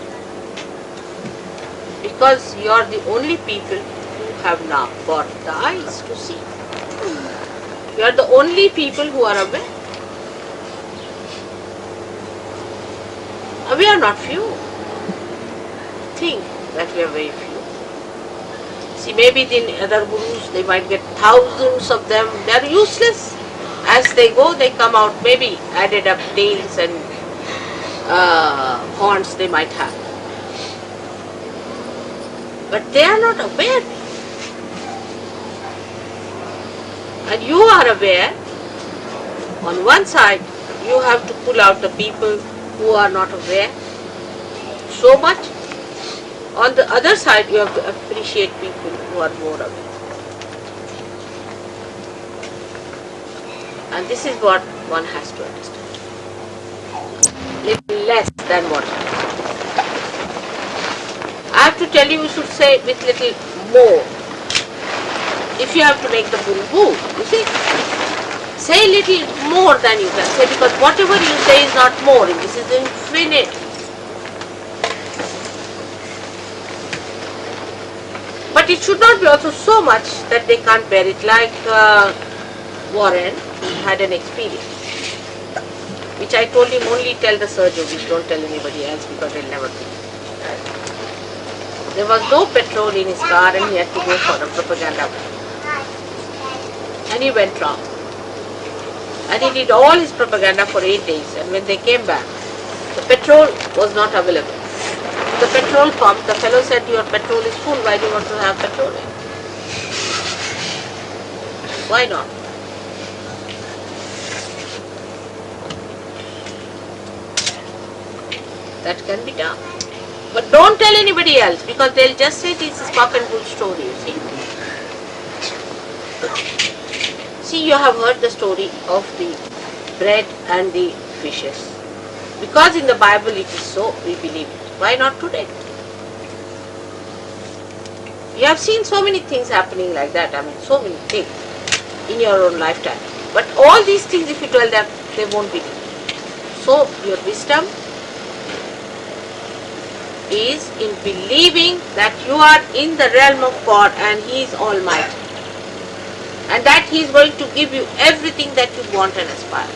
Because you are the only people who have now got the eyes to see. You are the only people who are aware. We are not few. Think that we are very few. See, maybe the other gurus, they might get thousands of them. They are useless. As they go, they come out, maybe added up tails and horns they might have. But they are not aware. And you are aware. On one side, you have to pull out the people who are not aware so much. On the other side, you have to appreciate people who are more aware. And this is what one has to understand. Little less than what. I have to tell you, you should say with little more. If you have to make the boo-boo, you see, say little more than you can say, because whatever you say is not more. This is infinite. But it should not be also so much that they can't bear it, like Warren had an experience, which I told him only tell the Sahajogis, don't tell anybody else because they'll never do it. There was no petrol in his car and he had to go for a propaganda. And he went wrong. And he did all his propaganda for 8 days, and when they came back, the petrol was not available. The petrol pump, the fellow said, your petrol is full, why do you want to have petrol in? Why not? That can be done. But don't tell anybody else, because they'll just say this is cock and bull story, you see. See, you have heard the story of the bread and the fishes. Because in the Bible it is so, we believe it. Why not today? You have seen so many things happening like that. I mean, so many things in your own lifetime. But all these things, if you tell them, they won't believe. So, your wisdom is in believing that you are in the realm of God and He is Almighty. And that He is going to give you everything that you want and aspire.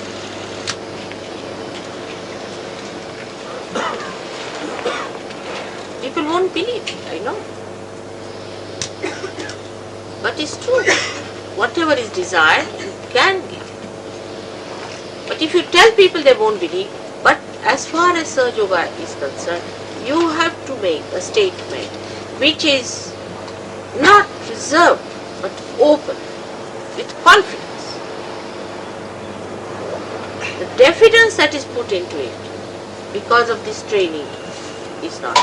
People won't believe it, I know. But it's true. Whatever is desired, you can give. But if you tell people, they won't believe. But as far as Sahaja Yoga is concerned, you have to make a statement which is not reserved but open, with confidence. The diffidence that is put into it because of this training is not.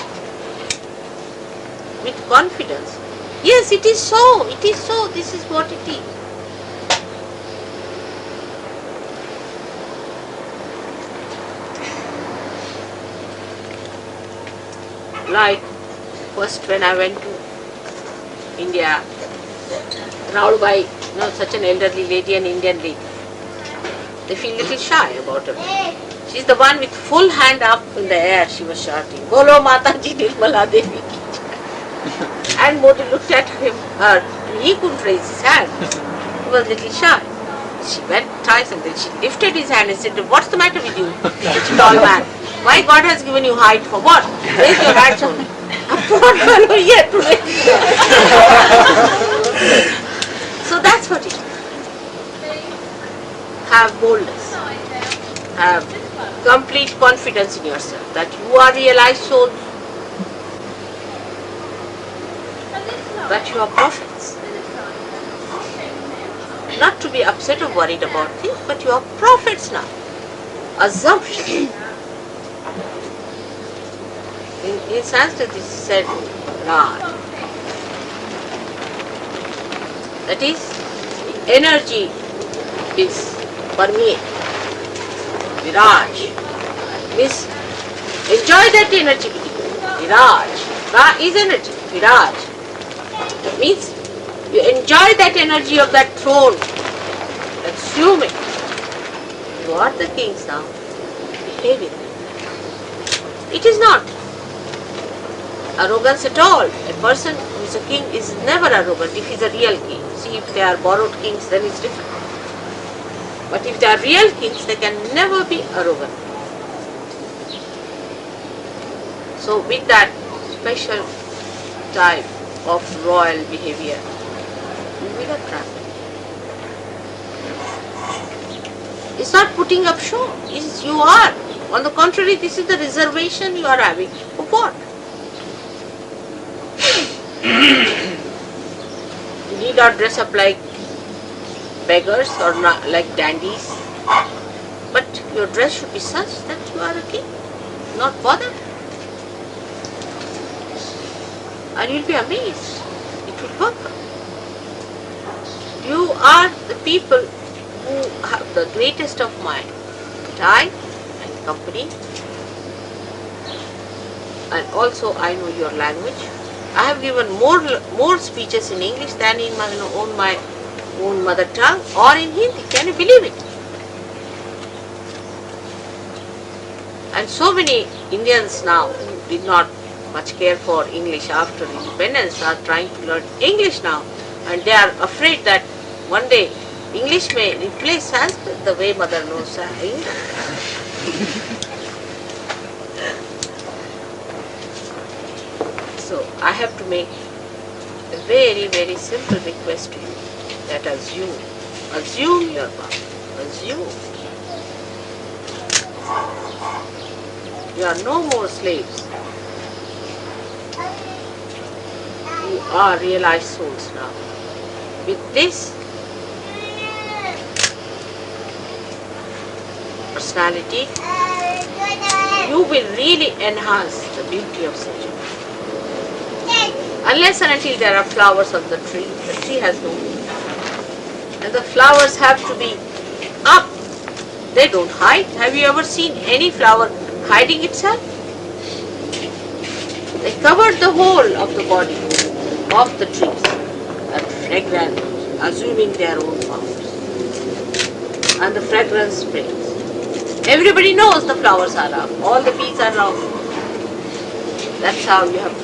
With confidence, Yes, it is so. It is so. This is what it is. Like first when I went to India, around by such an elderly lady, an Indian lady, they feel little shy about her. She's the one with full hand up in the air. She was shouting, "Bolo Mataji Nirmala Devi." And Modi looked at him, her, and he couldn't raise his hand. He was a little shy. She went twice and then she lifted his hand and said, "What's the matter with you, such a tall man? Why God has given you height for what? Raise your hands only." A poor fellow yet to raise his hand. So that's what it is. Have boldness. Have complete confidence in yourself that you are realized souls, that you are prophets. Not to be upset or worried about things, but you are prophets now. Assumption. In Sanskrit this is said Raj. That is, the energy is permeate. Viraj. Means enjoy that energy. Viraj. Ra is energy. Viraj. Means you enjoy that energy of that throne. Consume it. You are the kings now. Behave with it. It is not arrogance at all. A person who is a king is never arrogant if he is a real king. See, if they are borrowed kings, then it's different. But if they are real kings, they can never be arrogant. So with that special type of royal behavior, you will attract. It's not putting up show. It's you are. On the contrary, this is the reservation you are having. For what? You need not dress up like beggars or not like dandies, but your dress should be such that you are a king, not bothered. And you'll be amazed. It will work. You are the people who have the greatest of mind, time and company, and also I know your language. I have given more speeches in English than in my own mother tongue or in Hindi. Can you believe it? And so many Indians now who did not much care for English after independence are trying to learn English now, and they are afraid that one day English may replace Sanskrit the way mother knows English. So I have to make a very, very simple request to you, that assume your power, assume. You are no more slaves. You are realized souls now. With this personality, you will really enhance the beauty of such. Unless and until there are flowers on the tree has no meaning. And the flowers have to be up. They don't hide. Have you ever seen any flower hiding itself? They covered the whole of the body of the trees and fragrant, assuming their own powers. And the fragrance spreads. Everybody knows the flowers are up. All the bees are up. That's how you have to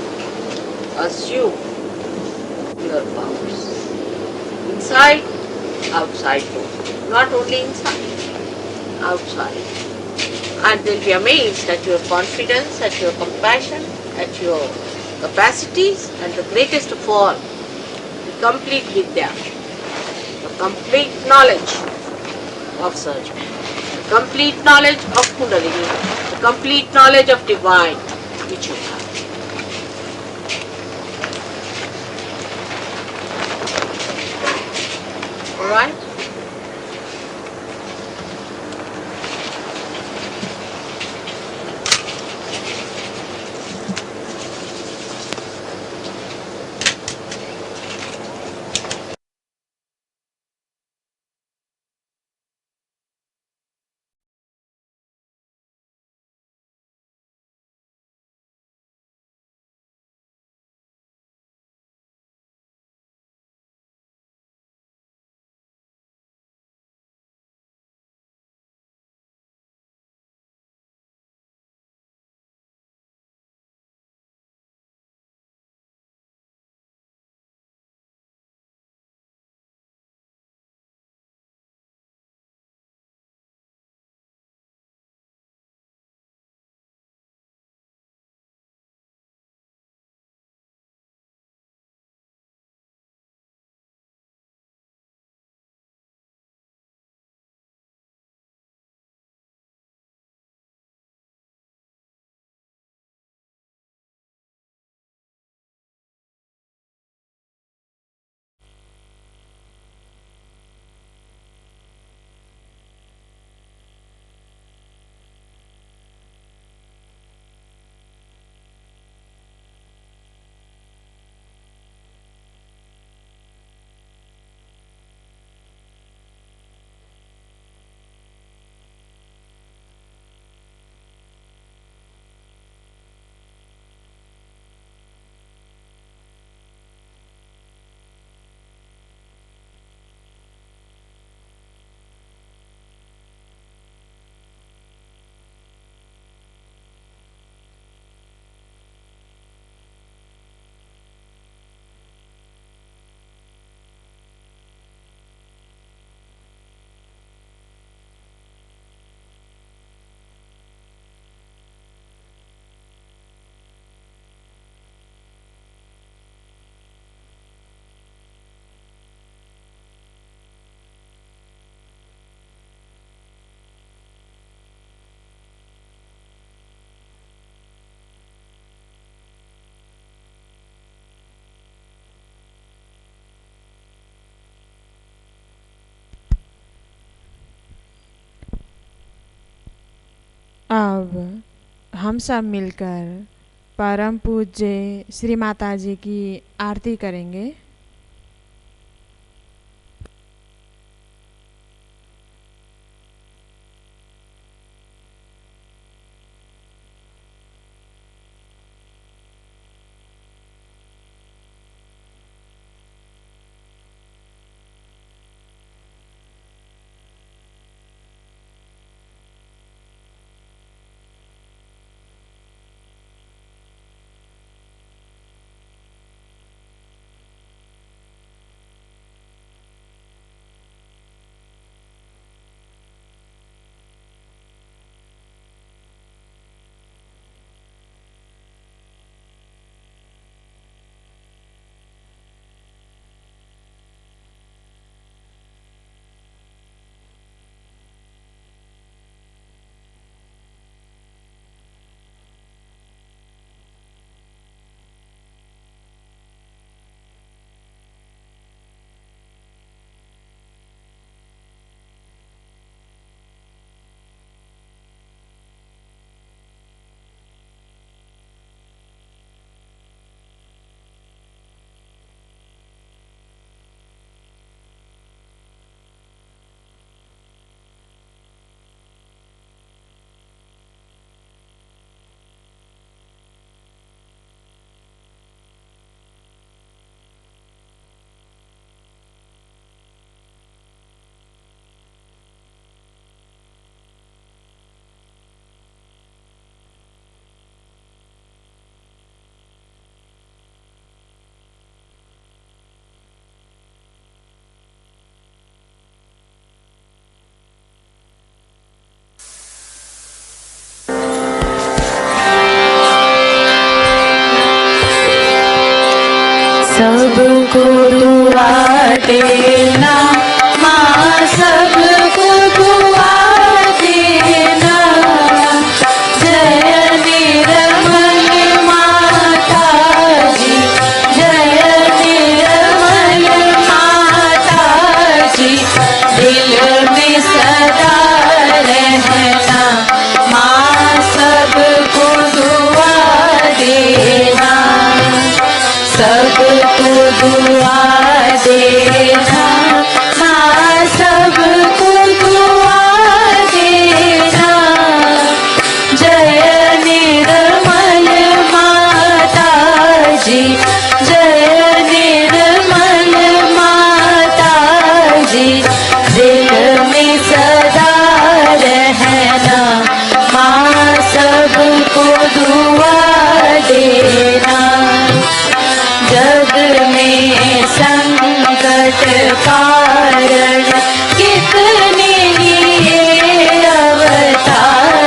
assume your powers. Inside, outside both. Not only inside, outside. And they'll be amazed at your confidence, at your compassion, at your capacities, and the greatest of all, the complete vidya, the complete knowledge of surgery, the complete knowledge of Kundalini, the complete knowledge of divine, which you have. Alright? अब हम सब मिलकर परम पूज्य श्री माता जी की आरती करेंगे। सबको दुआ देना माँ, सबको दुआ देना। जय निर्मल माता जी, जय निर्मल माता जी। दिल में सदा रहना माँ, सबको दुआ देना, सबको दुआ देना माँ, सबको दुआ देना। जय निर्मल माता जी, जय निर्मल माता जी। दिल में सदा रहना माँ, सबको दुआ देना। जग में संकट कारण कितने लिए अवतार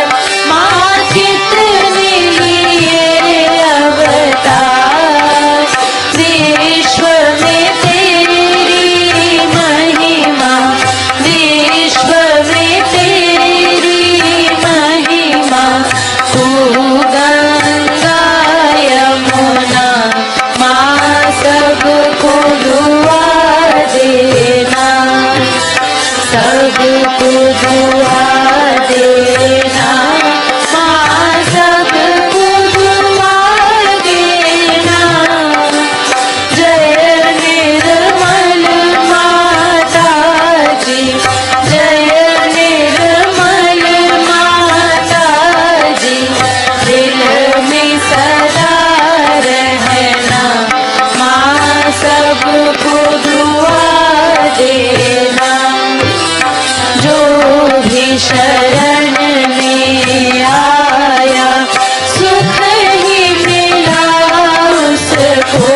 माँ, कितने लिए अवतार। विश्व में तेरी महिमा, विश्व में तेरी महिमा। तू गंगा यमुना माँ, सबको दुआ देना, सबको दुआ देना माँ, सबको दुआ देना। जय निर्मल माता जी, जय निर्मल माता जी। दिल में सदा रहना माँ, सबको दुआ देना। जो भी शरण में आया सुख ही मिला उसको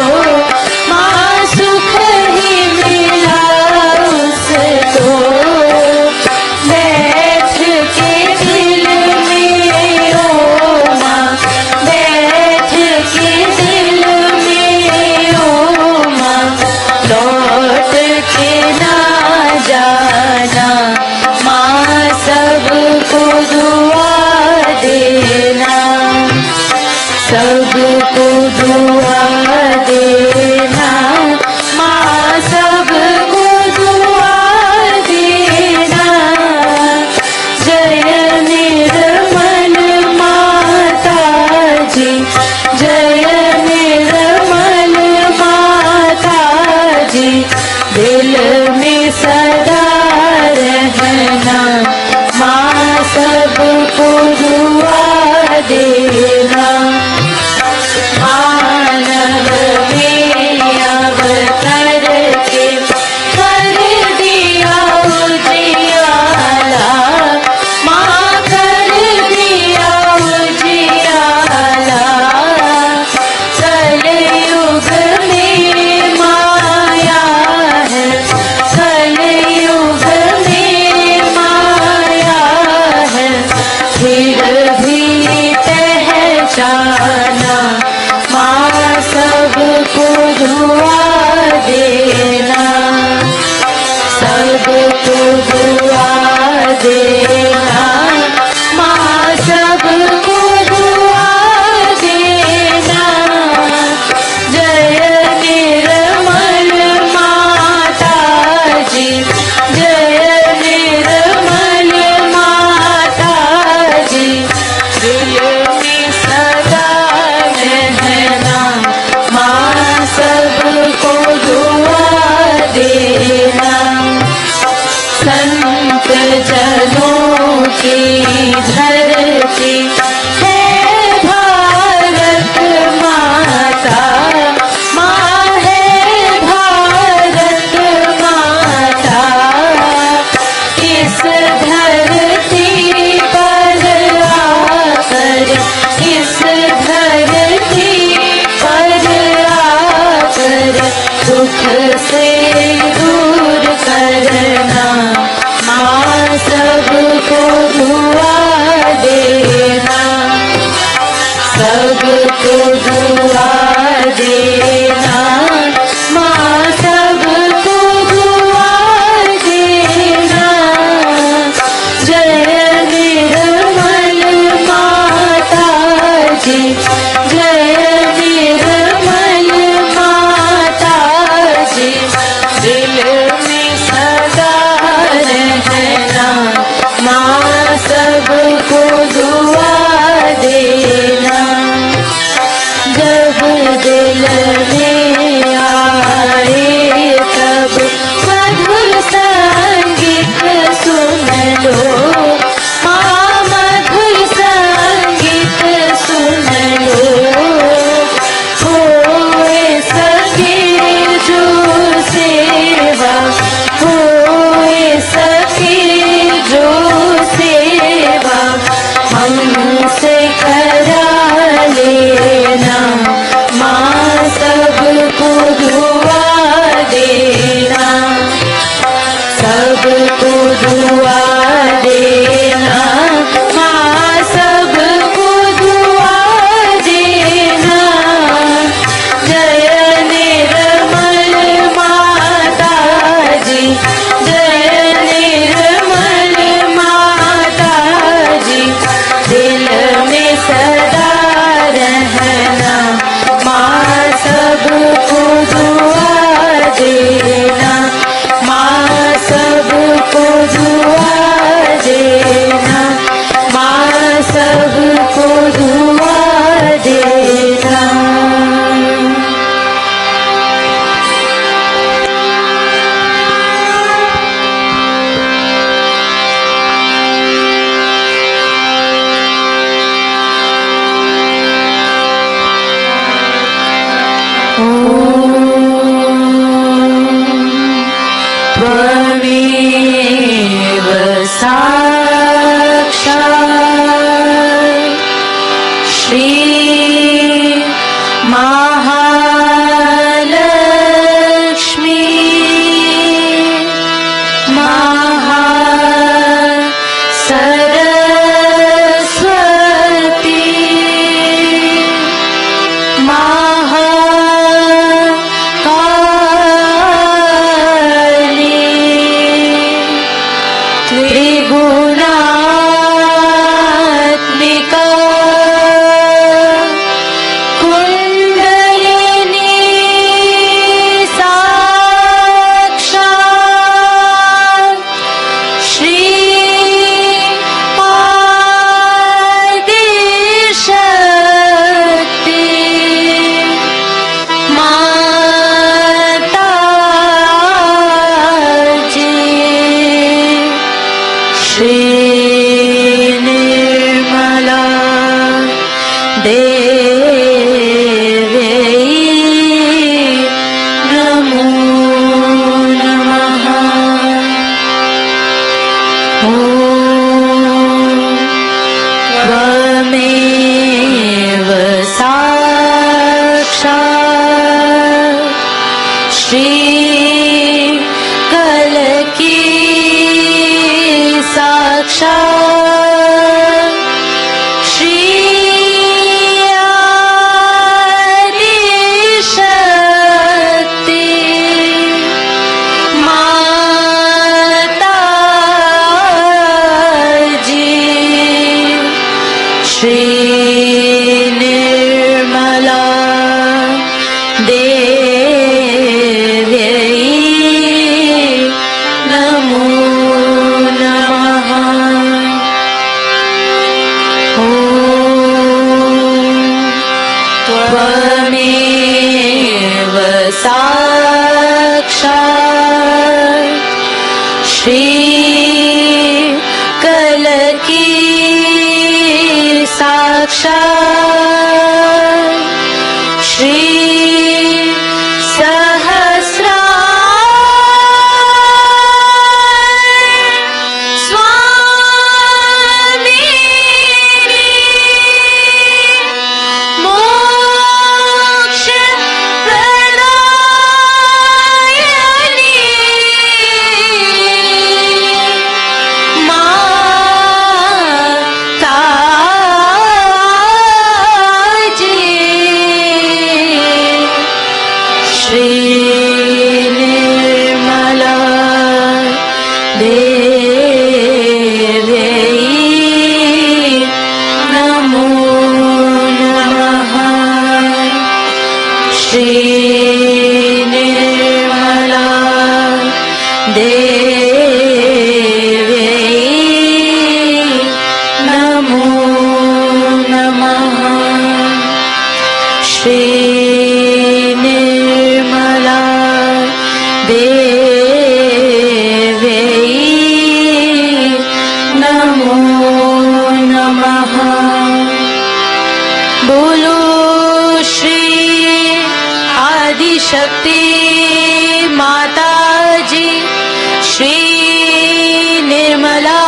माँ, सुख ही मिला उसको। बैठ के दिल में ओ माँ, बैठ के दिल में ओ माँ। लौट के ना जाना माँ, सबको दुआ देना, सबको दुआ देना माँ, सबको दुआ देना। जय निर्मल दुआ देना, सबको दुआ देना, माँ सबको दुआ देना। जय निर्मल माता जी, जय निर्मल माता जी, दिल में सदा रहना, माँ सबको दुआ देना। संत जनों की धरती है भारत माता, माँ है भारत माता। इस धरती पर आकर, इस धरती पर आकर दुख से दूर करना, माँ सबको दुआ देना, सबको दुआ देना, माँ सबको दुआ देना। जय निर्मल माता जी, जय निर्मल माता जी, दिल में सदा रहना, माँ सबको दुआ देना। जब दिल में आए तब मधुर संगीत सुन लो, माँ मधुर संगीत सुन लो। होए सके जो सेवा, होए सके जो सेवा, हमसे करा लेना, माँ सबको दुआ देना, सबको दुआ देना, माँ सबको दुआ देना। जय निर्मल माता जी, जय निर्मल माता जी, दिल में सदा रहना, माँ सबको दुआ देना, माँ सबको दुआ देना, माँ सबको दुआ देना। त्वमेव साक्षात् श्री महालक्ष्मी महासरस्वती महाकाली त्रिगुणात्मिका कुंडलिनी साक्षात् श्री आदिशक्ति माता जी। श्री निर्मला देवी नमो नमः। ॐ त्वमेव साक्षात् श्री कलकी साक्षात् श्री आदिशक्ति निर्मला देव्यै नमो नमः। ॐ त्वमेव साक्षात् श्री कलकी साक्षात् श्री शक्ति माता जी श्री निर्मला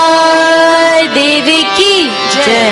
देवी की जय।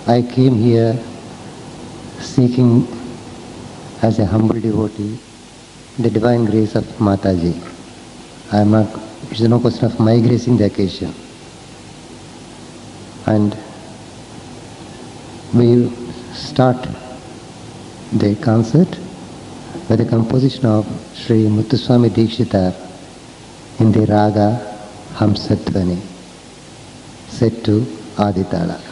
I came here seeking as a humble devotee the divine grace of Mataji. I am not, it's no question of my gracing the occasion. And we start the concert with a composition of Shri Muthuswami Dikshita in the raga Hamsadvani, set to Aditala.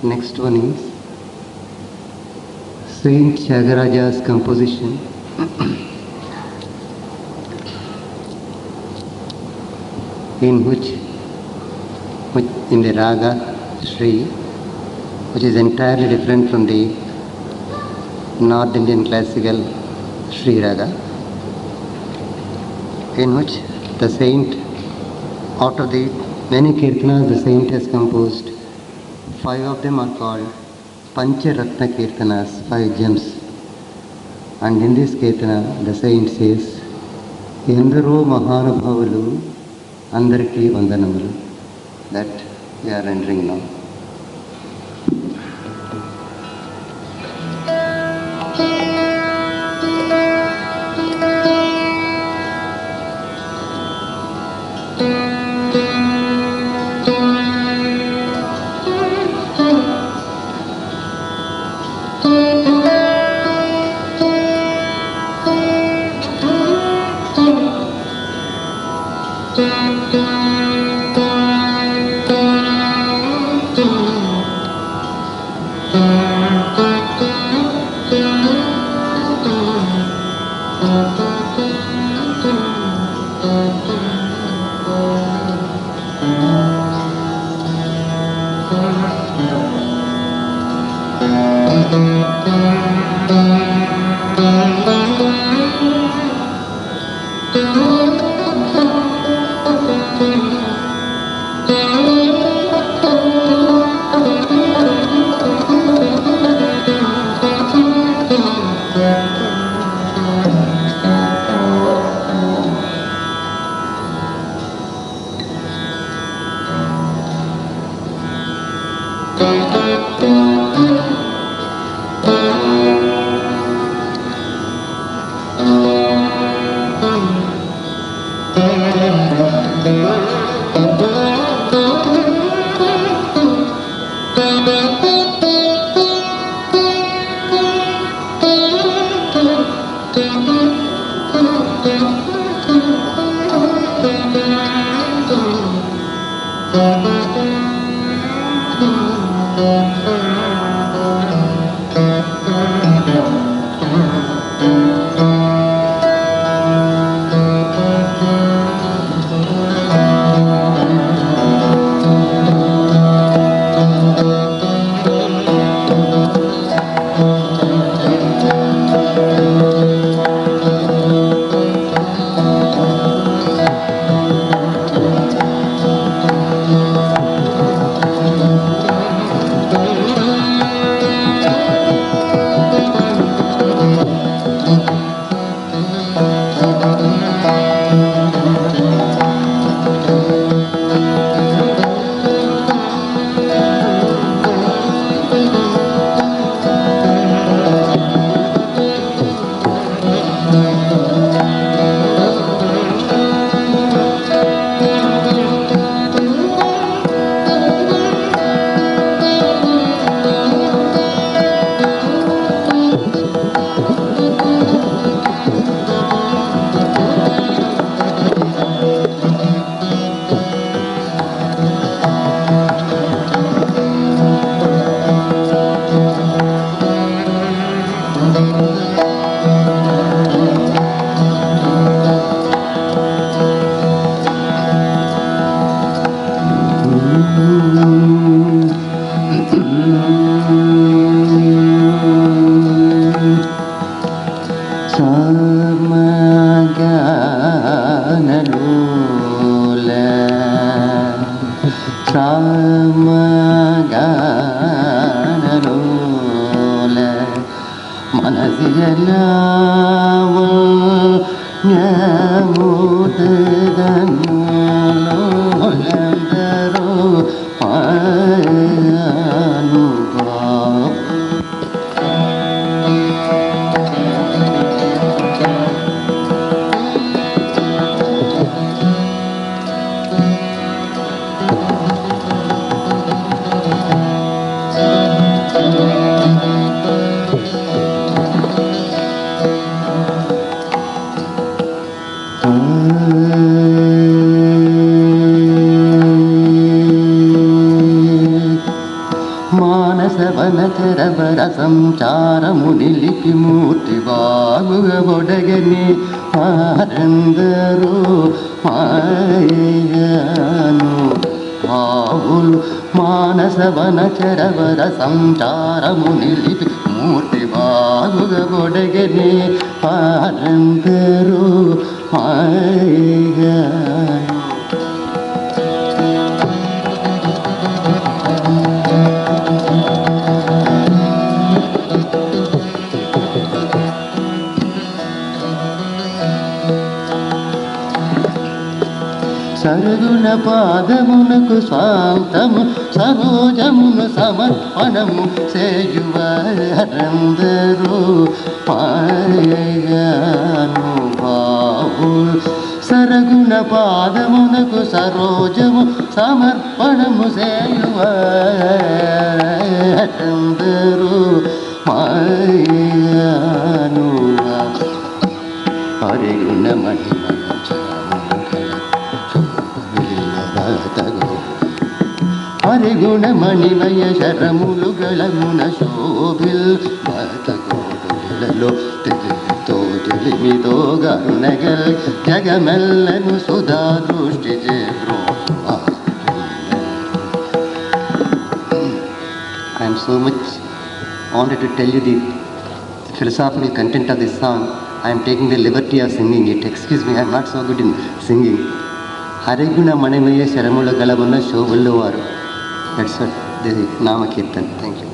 Next one is Saint Tyagaraja's composition. In which in the raga Shri, which is entirely different from the North Indian classical Shri raga, in which the saint, out of the many kirtanas the saint has composed, 5 of them are called Pancharatna Kirtanas, 5 gems. And in this kirtana, the saint says, Endaro Mahanubhavalu Andariki Vandanamalu. That we are rendering now. సంచారము నిలిపి మూర్తి బాగుగొడగని వారందరూ మాయను భావులు మానస వనచరవర సంచారము నిలిపి మూర్తి బాగుగ గొడగనే పారంతరు మాయగా సరుగుణ పాదమునకు స్వాంతము సరోజమును సమర్పణము చేయువారందరూ మాయగాను బావు సరుగుణ పాదమునకు సరోజము సమర్పణము చేయువారందరూ మాయగాను హరిగుణమణి హరిగుణమణిమయ శరములు గళమున శోభిల్ బతకోడులలో తెలితో తెలిమితో గరుణగల్ జగమెల్లను సుధా దృష్టి I am so much wanted to tell you the philosophical content of this song. I am taking the liberty of singing it. Excuse me, I am not so good in singing. హరిగుణ మణిమయ శరముల గలమున్న శోభుల్లో వారు. That's what the నామ kirtan. Thank you.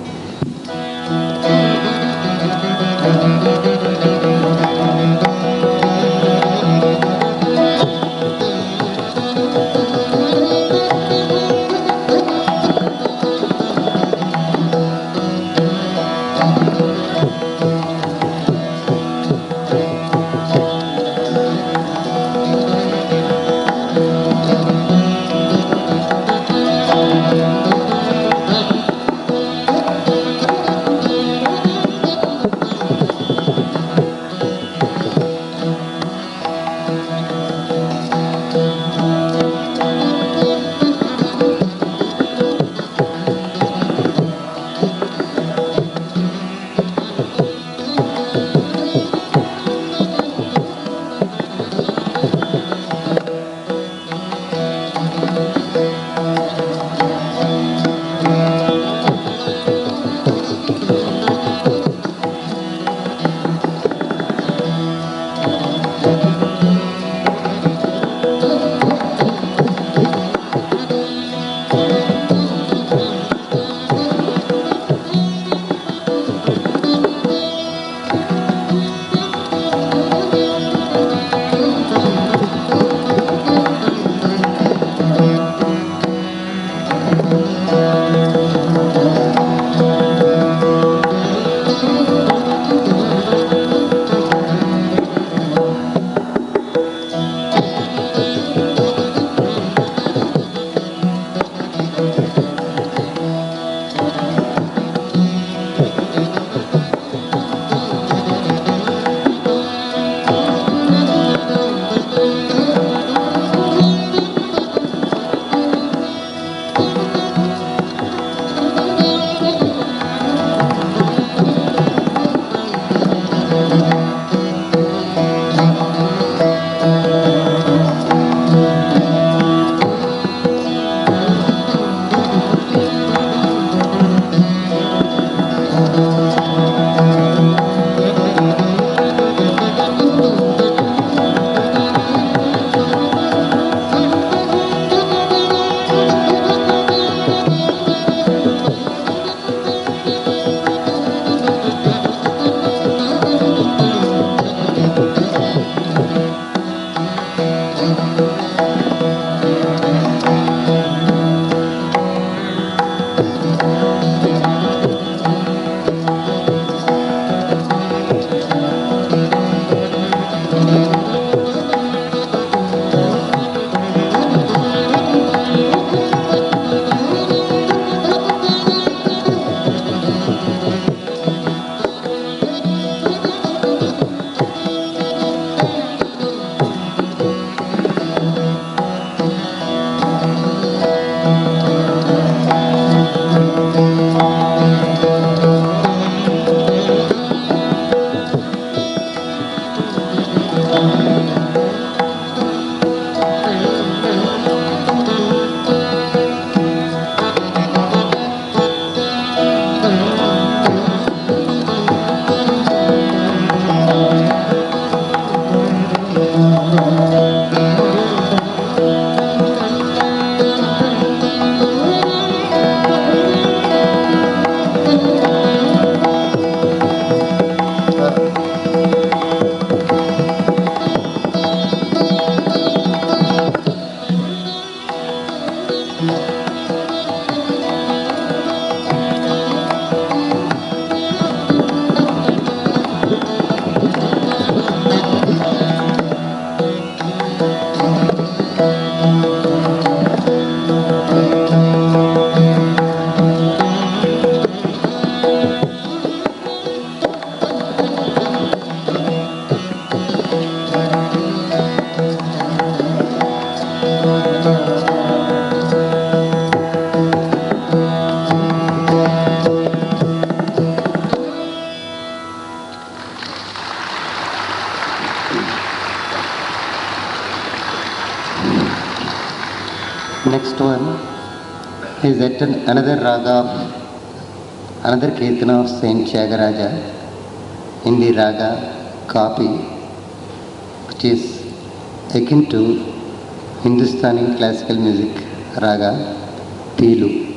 is that another raga of another kirtana of Saint Tyagaraja in the raga Kapi, which is akin to Hindustani classical music raga Teelu.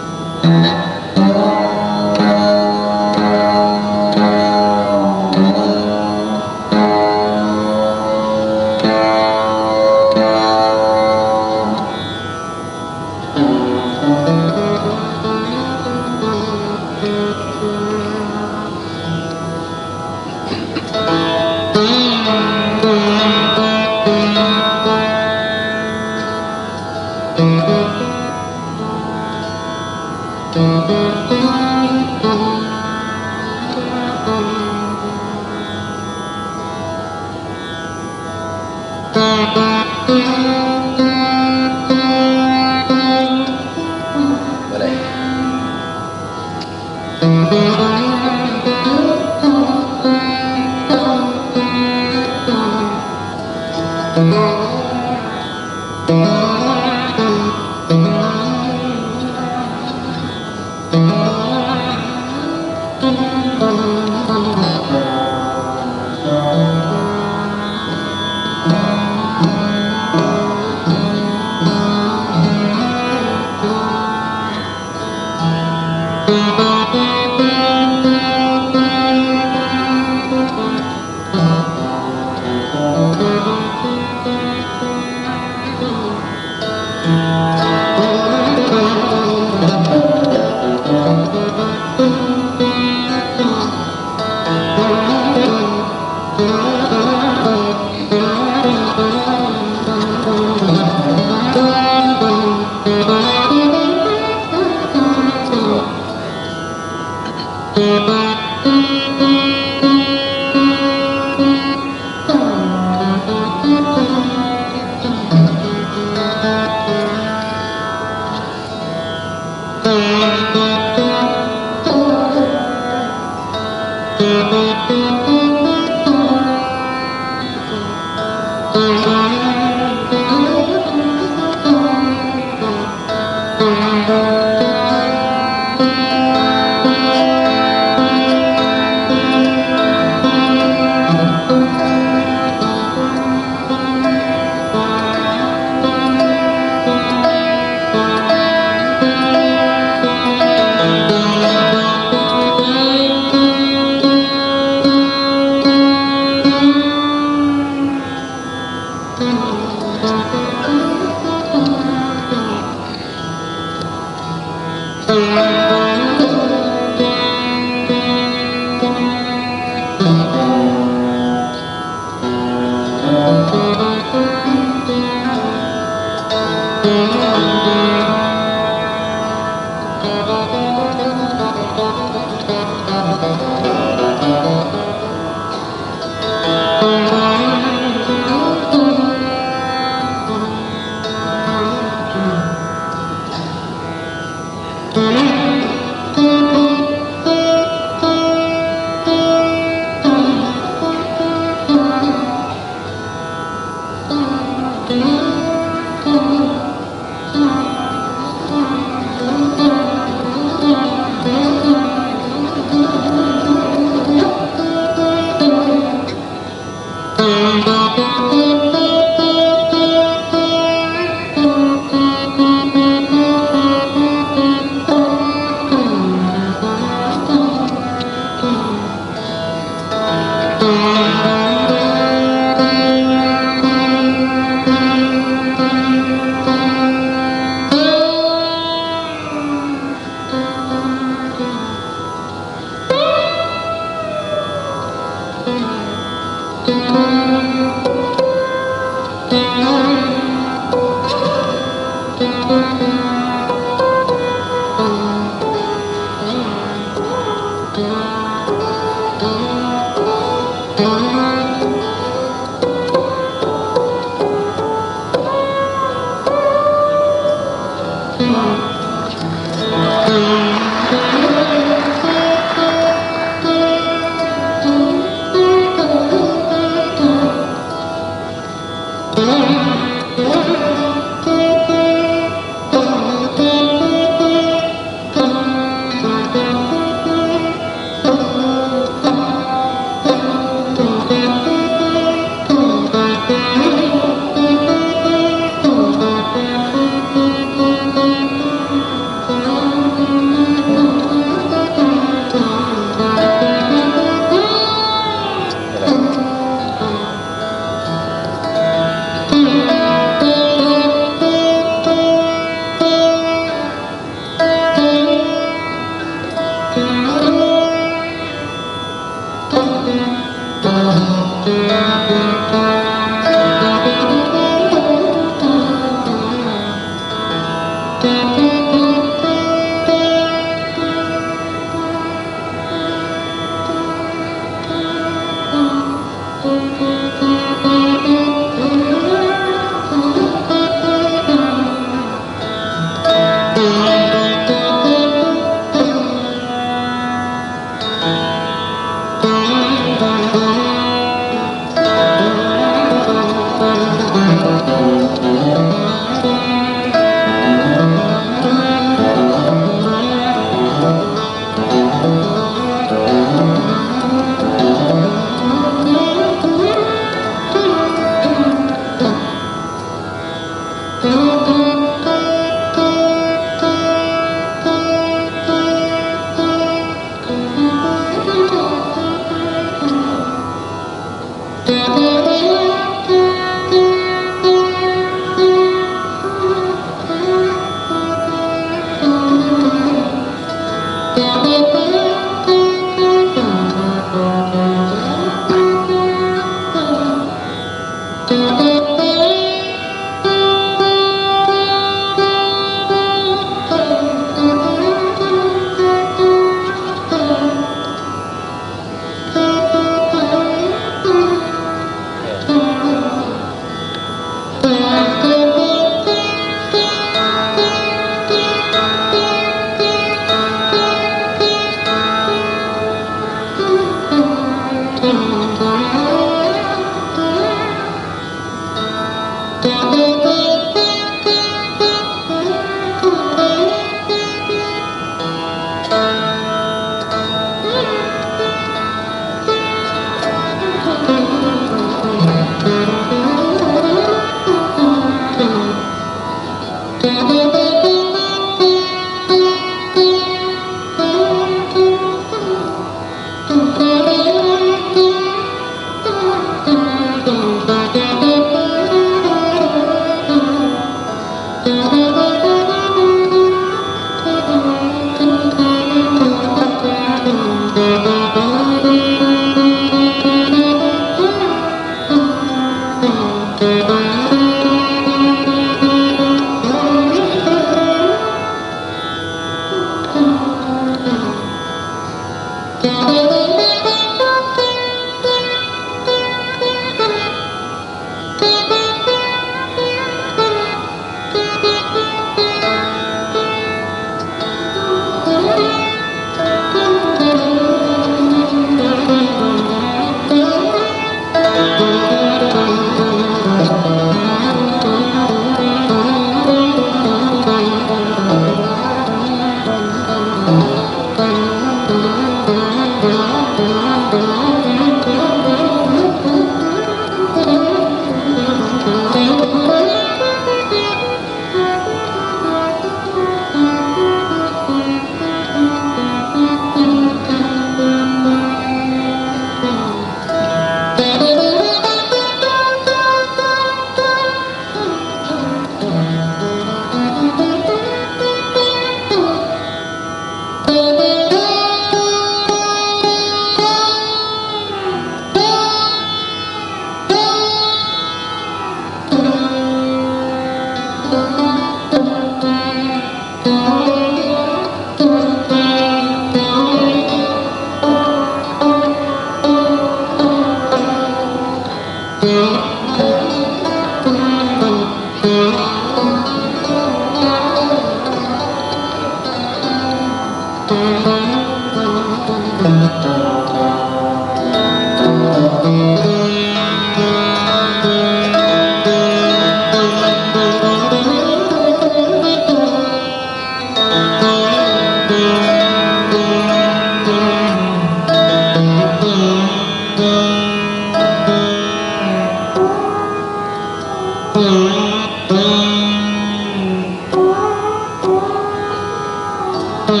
We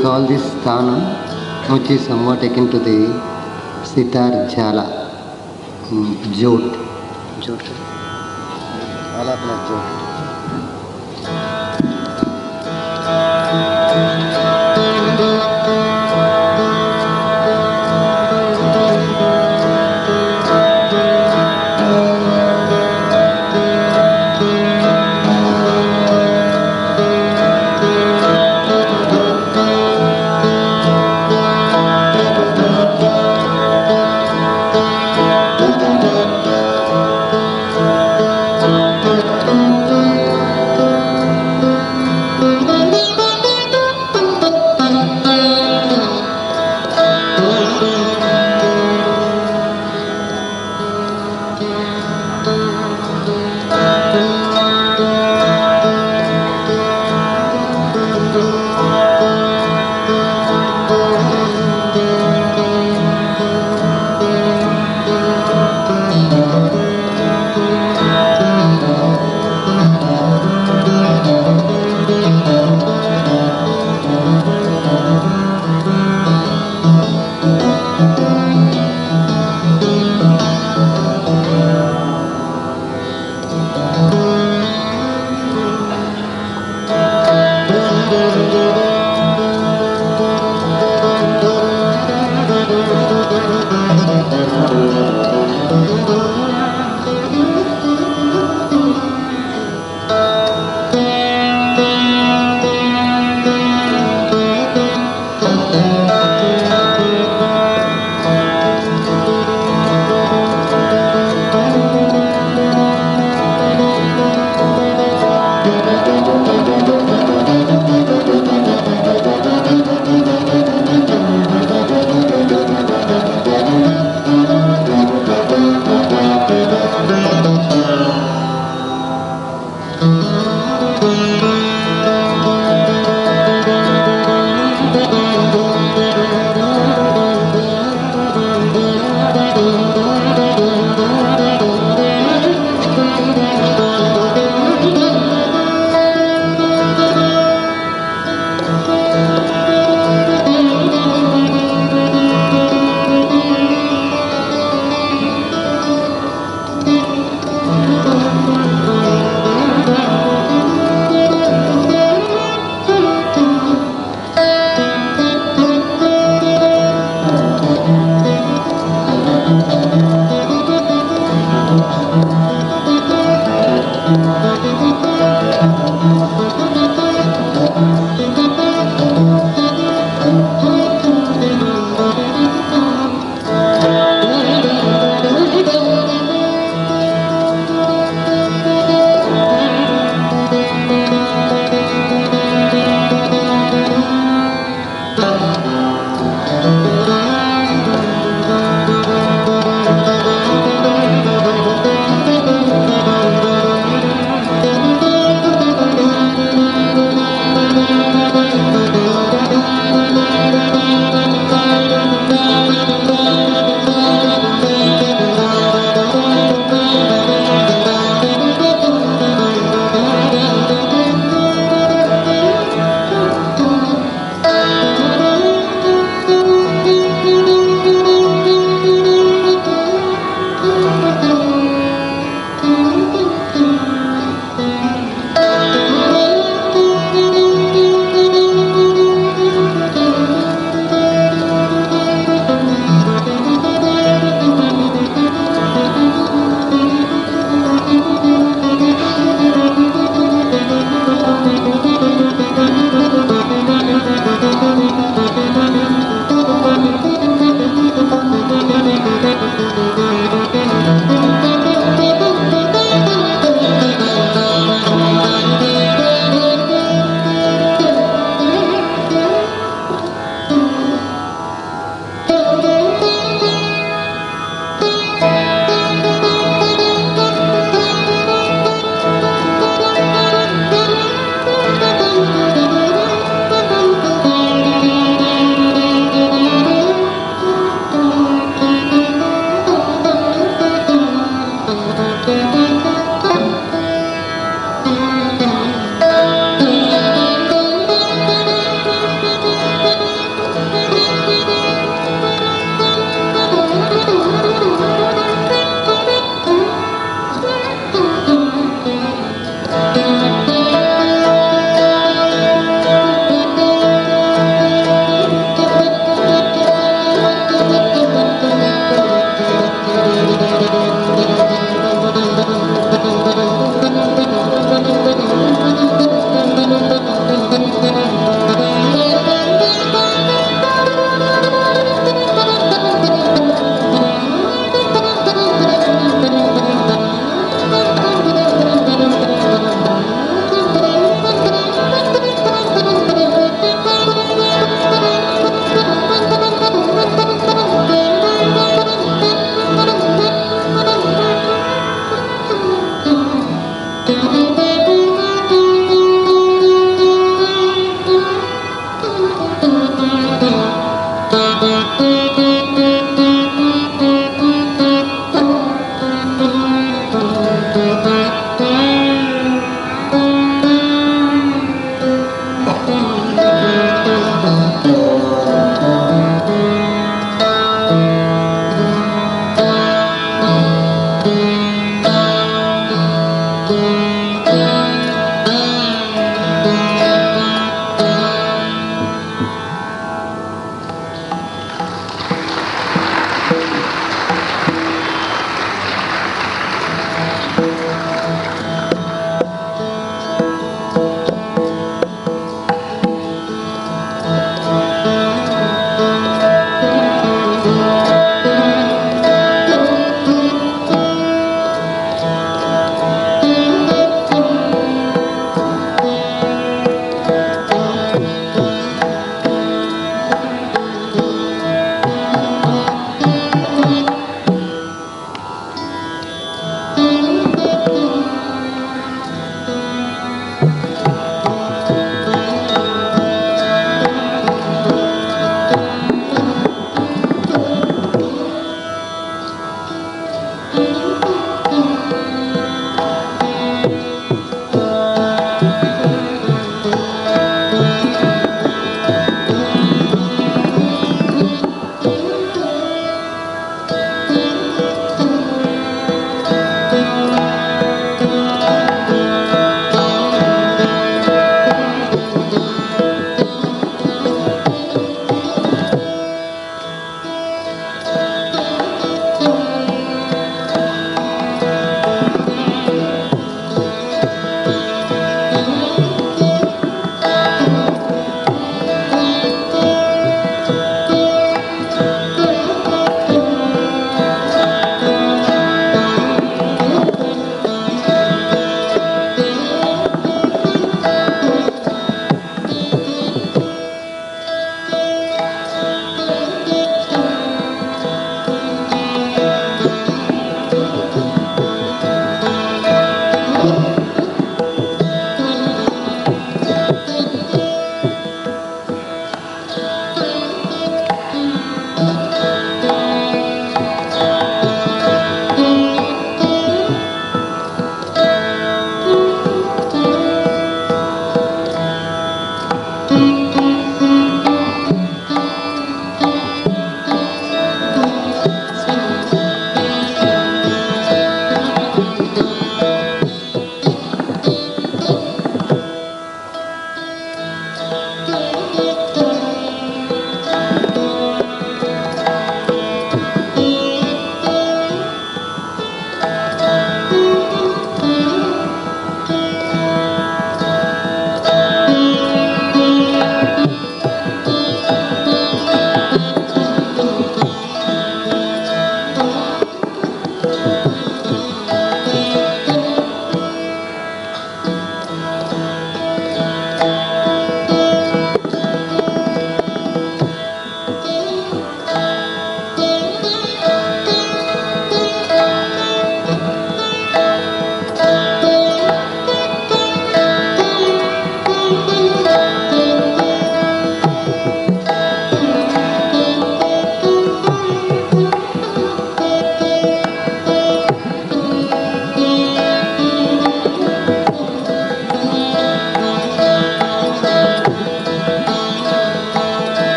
call this sthanam, which is somewhat akin to the sitar jala, jot. Jot. Alapana jot.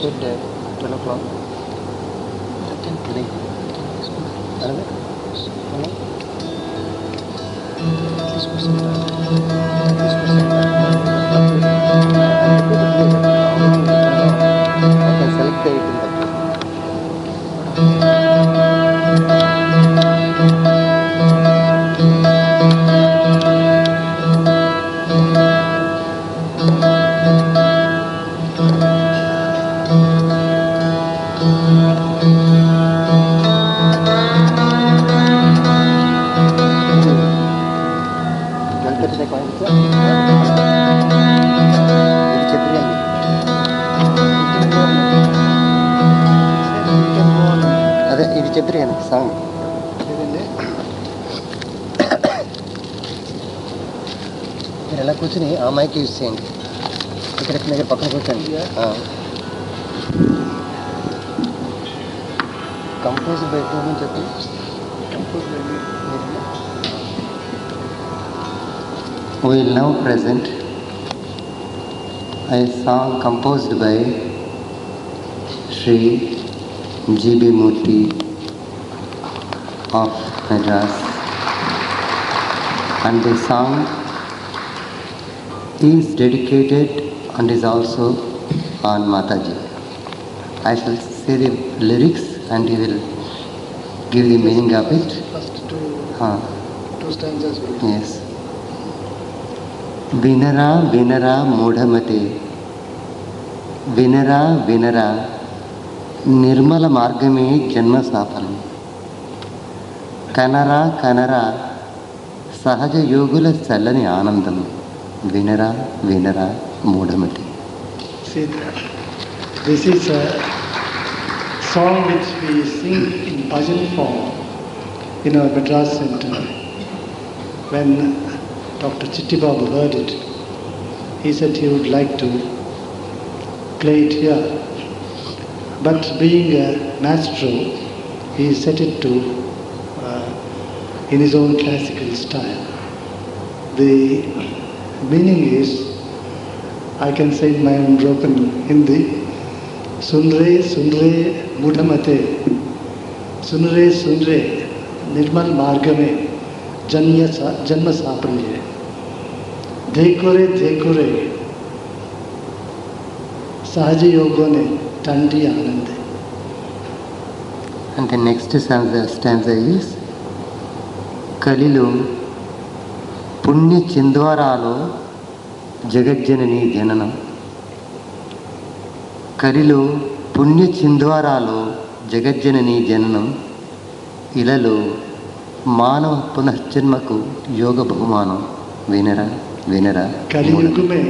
said 12 o'clock. I can select the 18th. అదే ఇది చెప్పారు కదా song మీరు ఎలా కూర్చుని ఆ mic use చేయండి ఇక్కడ దగ్గర పక్కన కూర్చోండి కంపోజ్ బై హూమ్ అని చెప్పి compose by we will now present a song composed by Shri G.B. Murthy of Madras, and the song is dedicated and is also on Mataji. I shall say the lyrics and he will give the meaning of it. First two stanzas. Yes. వినరా వినరా మూఢమతే వినరా వినరా నిర్మల మార్గమే జన్మ సాఫల్యం కనరా కనరా సహజ యోగుల చల్లని ఆనందం వినరా వినరా మూఢమతే. This is a song which we sing in bhajan form in our Madras center. When Dr. Chittibabu heard it, he said he would like to play it here. But being a maestro, he set it to in his own classical style. The meaning is, I can say in my own broken Hindi, Sunre Sunre Mudhamate, Sunre Sunre Nirmal Margame Janma Sapalye, Dekore Dekore Sahaja Yogone Tandi Anande. And the next stanza is Kalilu Punya Chindwaralo Jagadjanani Jananam. Kalilu Punya Chindwaralo Jagadjanani Jananam Ilalo मानव पुनर्जन्म को योग बहुमानम विनरा विनरा. कलियुग में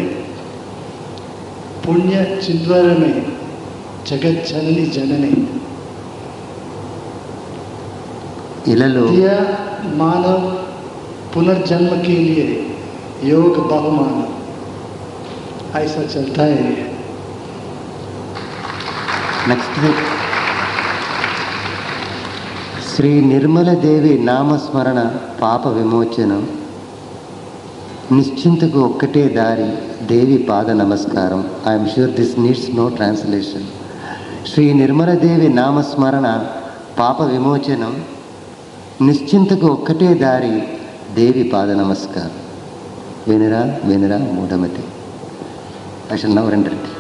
पुण्य चिंद्वार में जगत जननी जननी इललो दिया मानव पुनर्जन्म के लिए योग बहुमान. ऐसा चलता है. नेक्स्ट శ్రీ నిర్మల దేవి నామస్మరణ పాప విమోచనం నిశ్చింతకు ఒక్కటే దారి దేవి పాద నమస్కారం. I'm sure this needs no translation. Shri Nirmala Devi నామస్మరణ పాప విమోచనం నిశ్చింతకు ఒక్కటే దారి దేవి పాద నమస్కారం వినరా వినరా మూఢమతి. I shall now render it.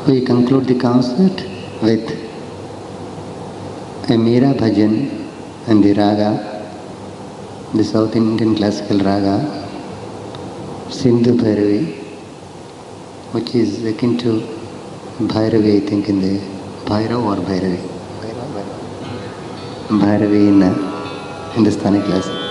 We conclude the concert with a Meera Bhajan and the raga, the South Indian classical raga, Sindhu Bhairavi, which is akin to Bhairavi, I think, in the Bhairav or Bhairavi? Bhairavi in Hindustani classical.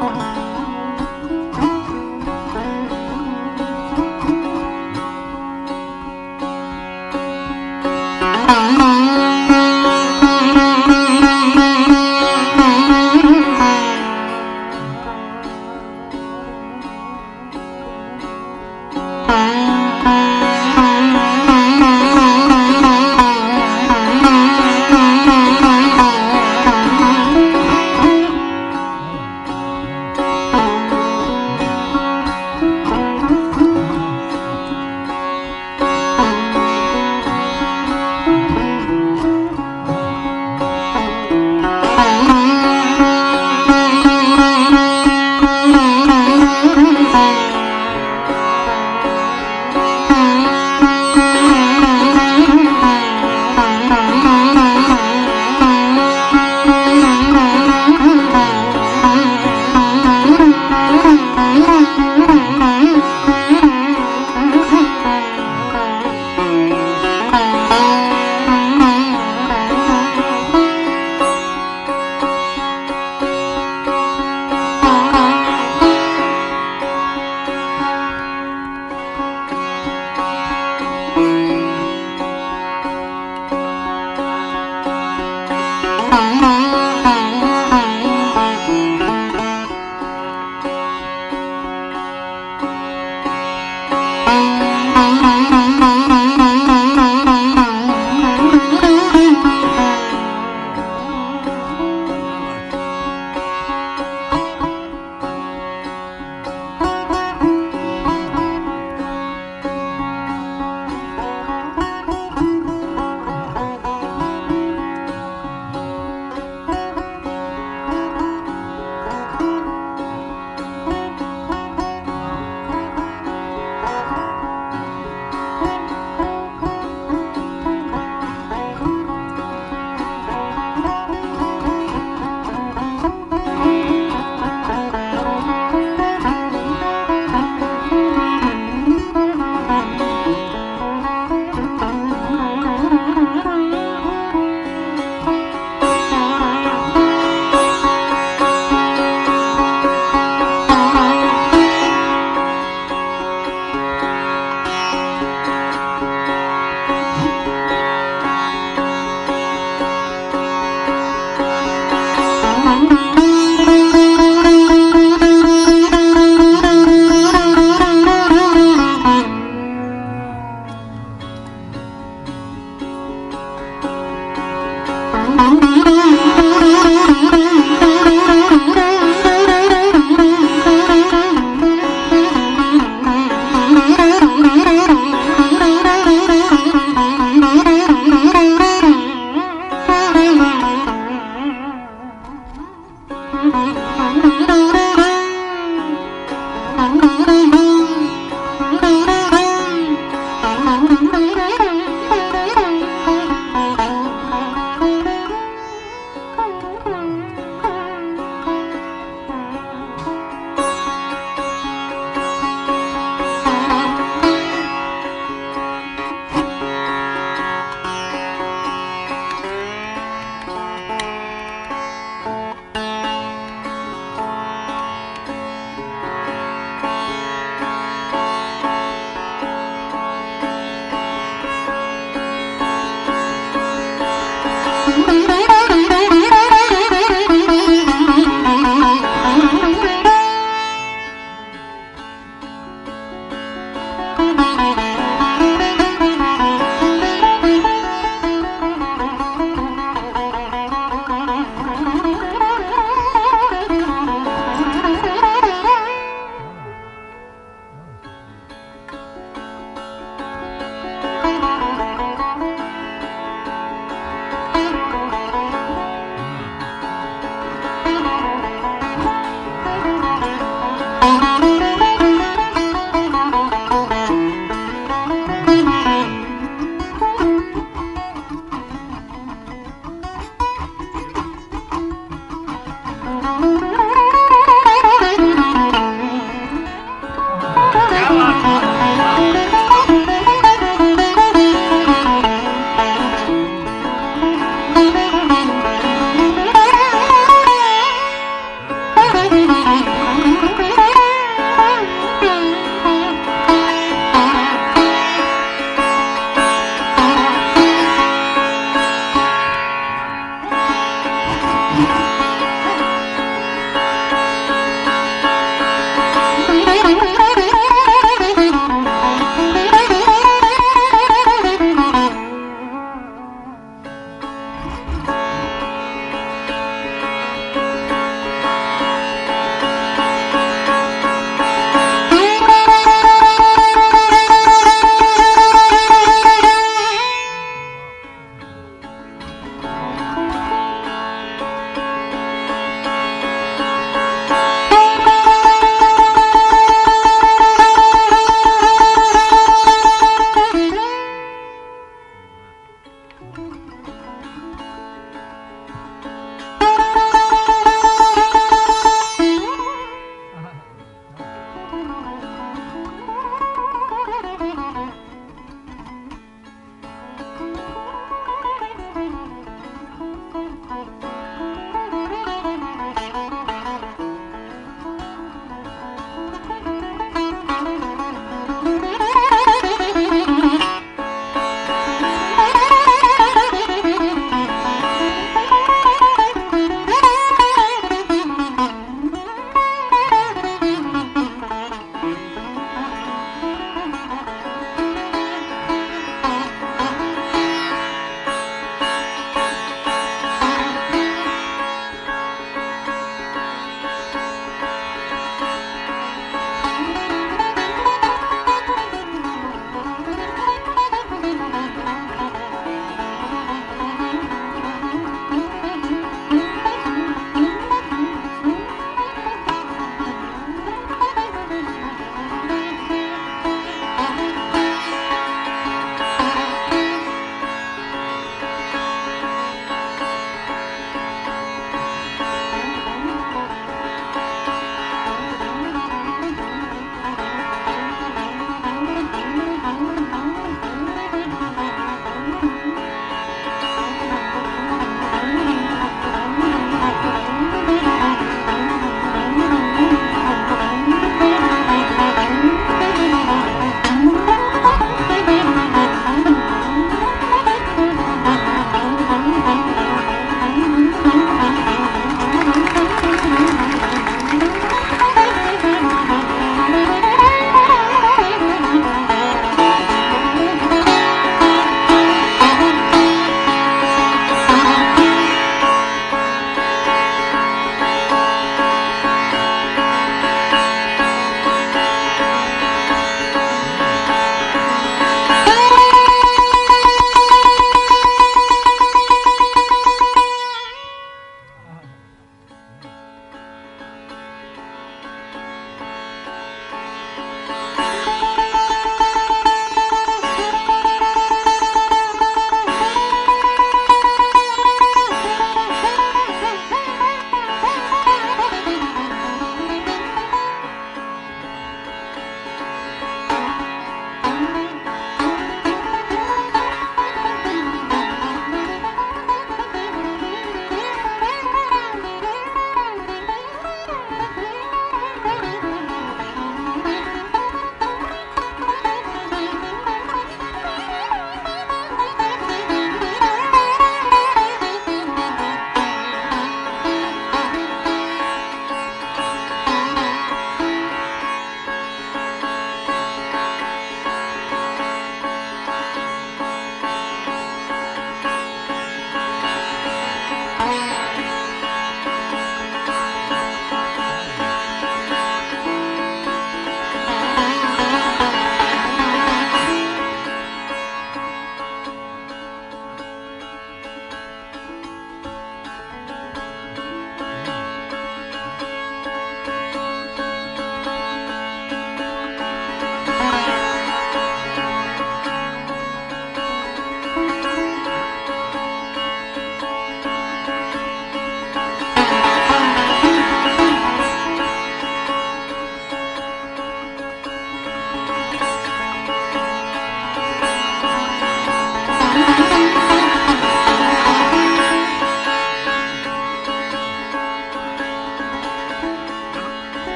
Thank you.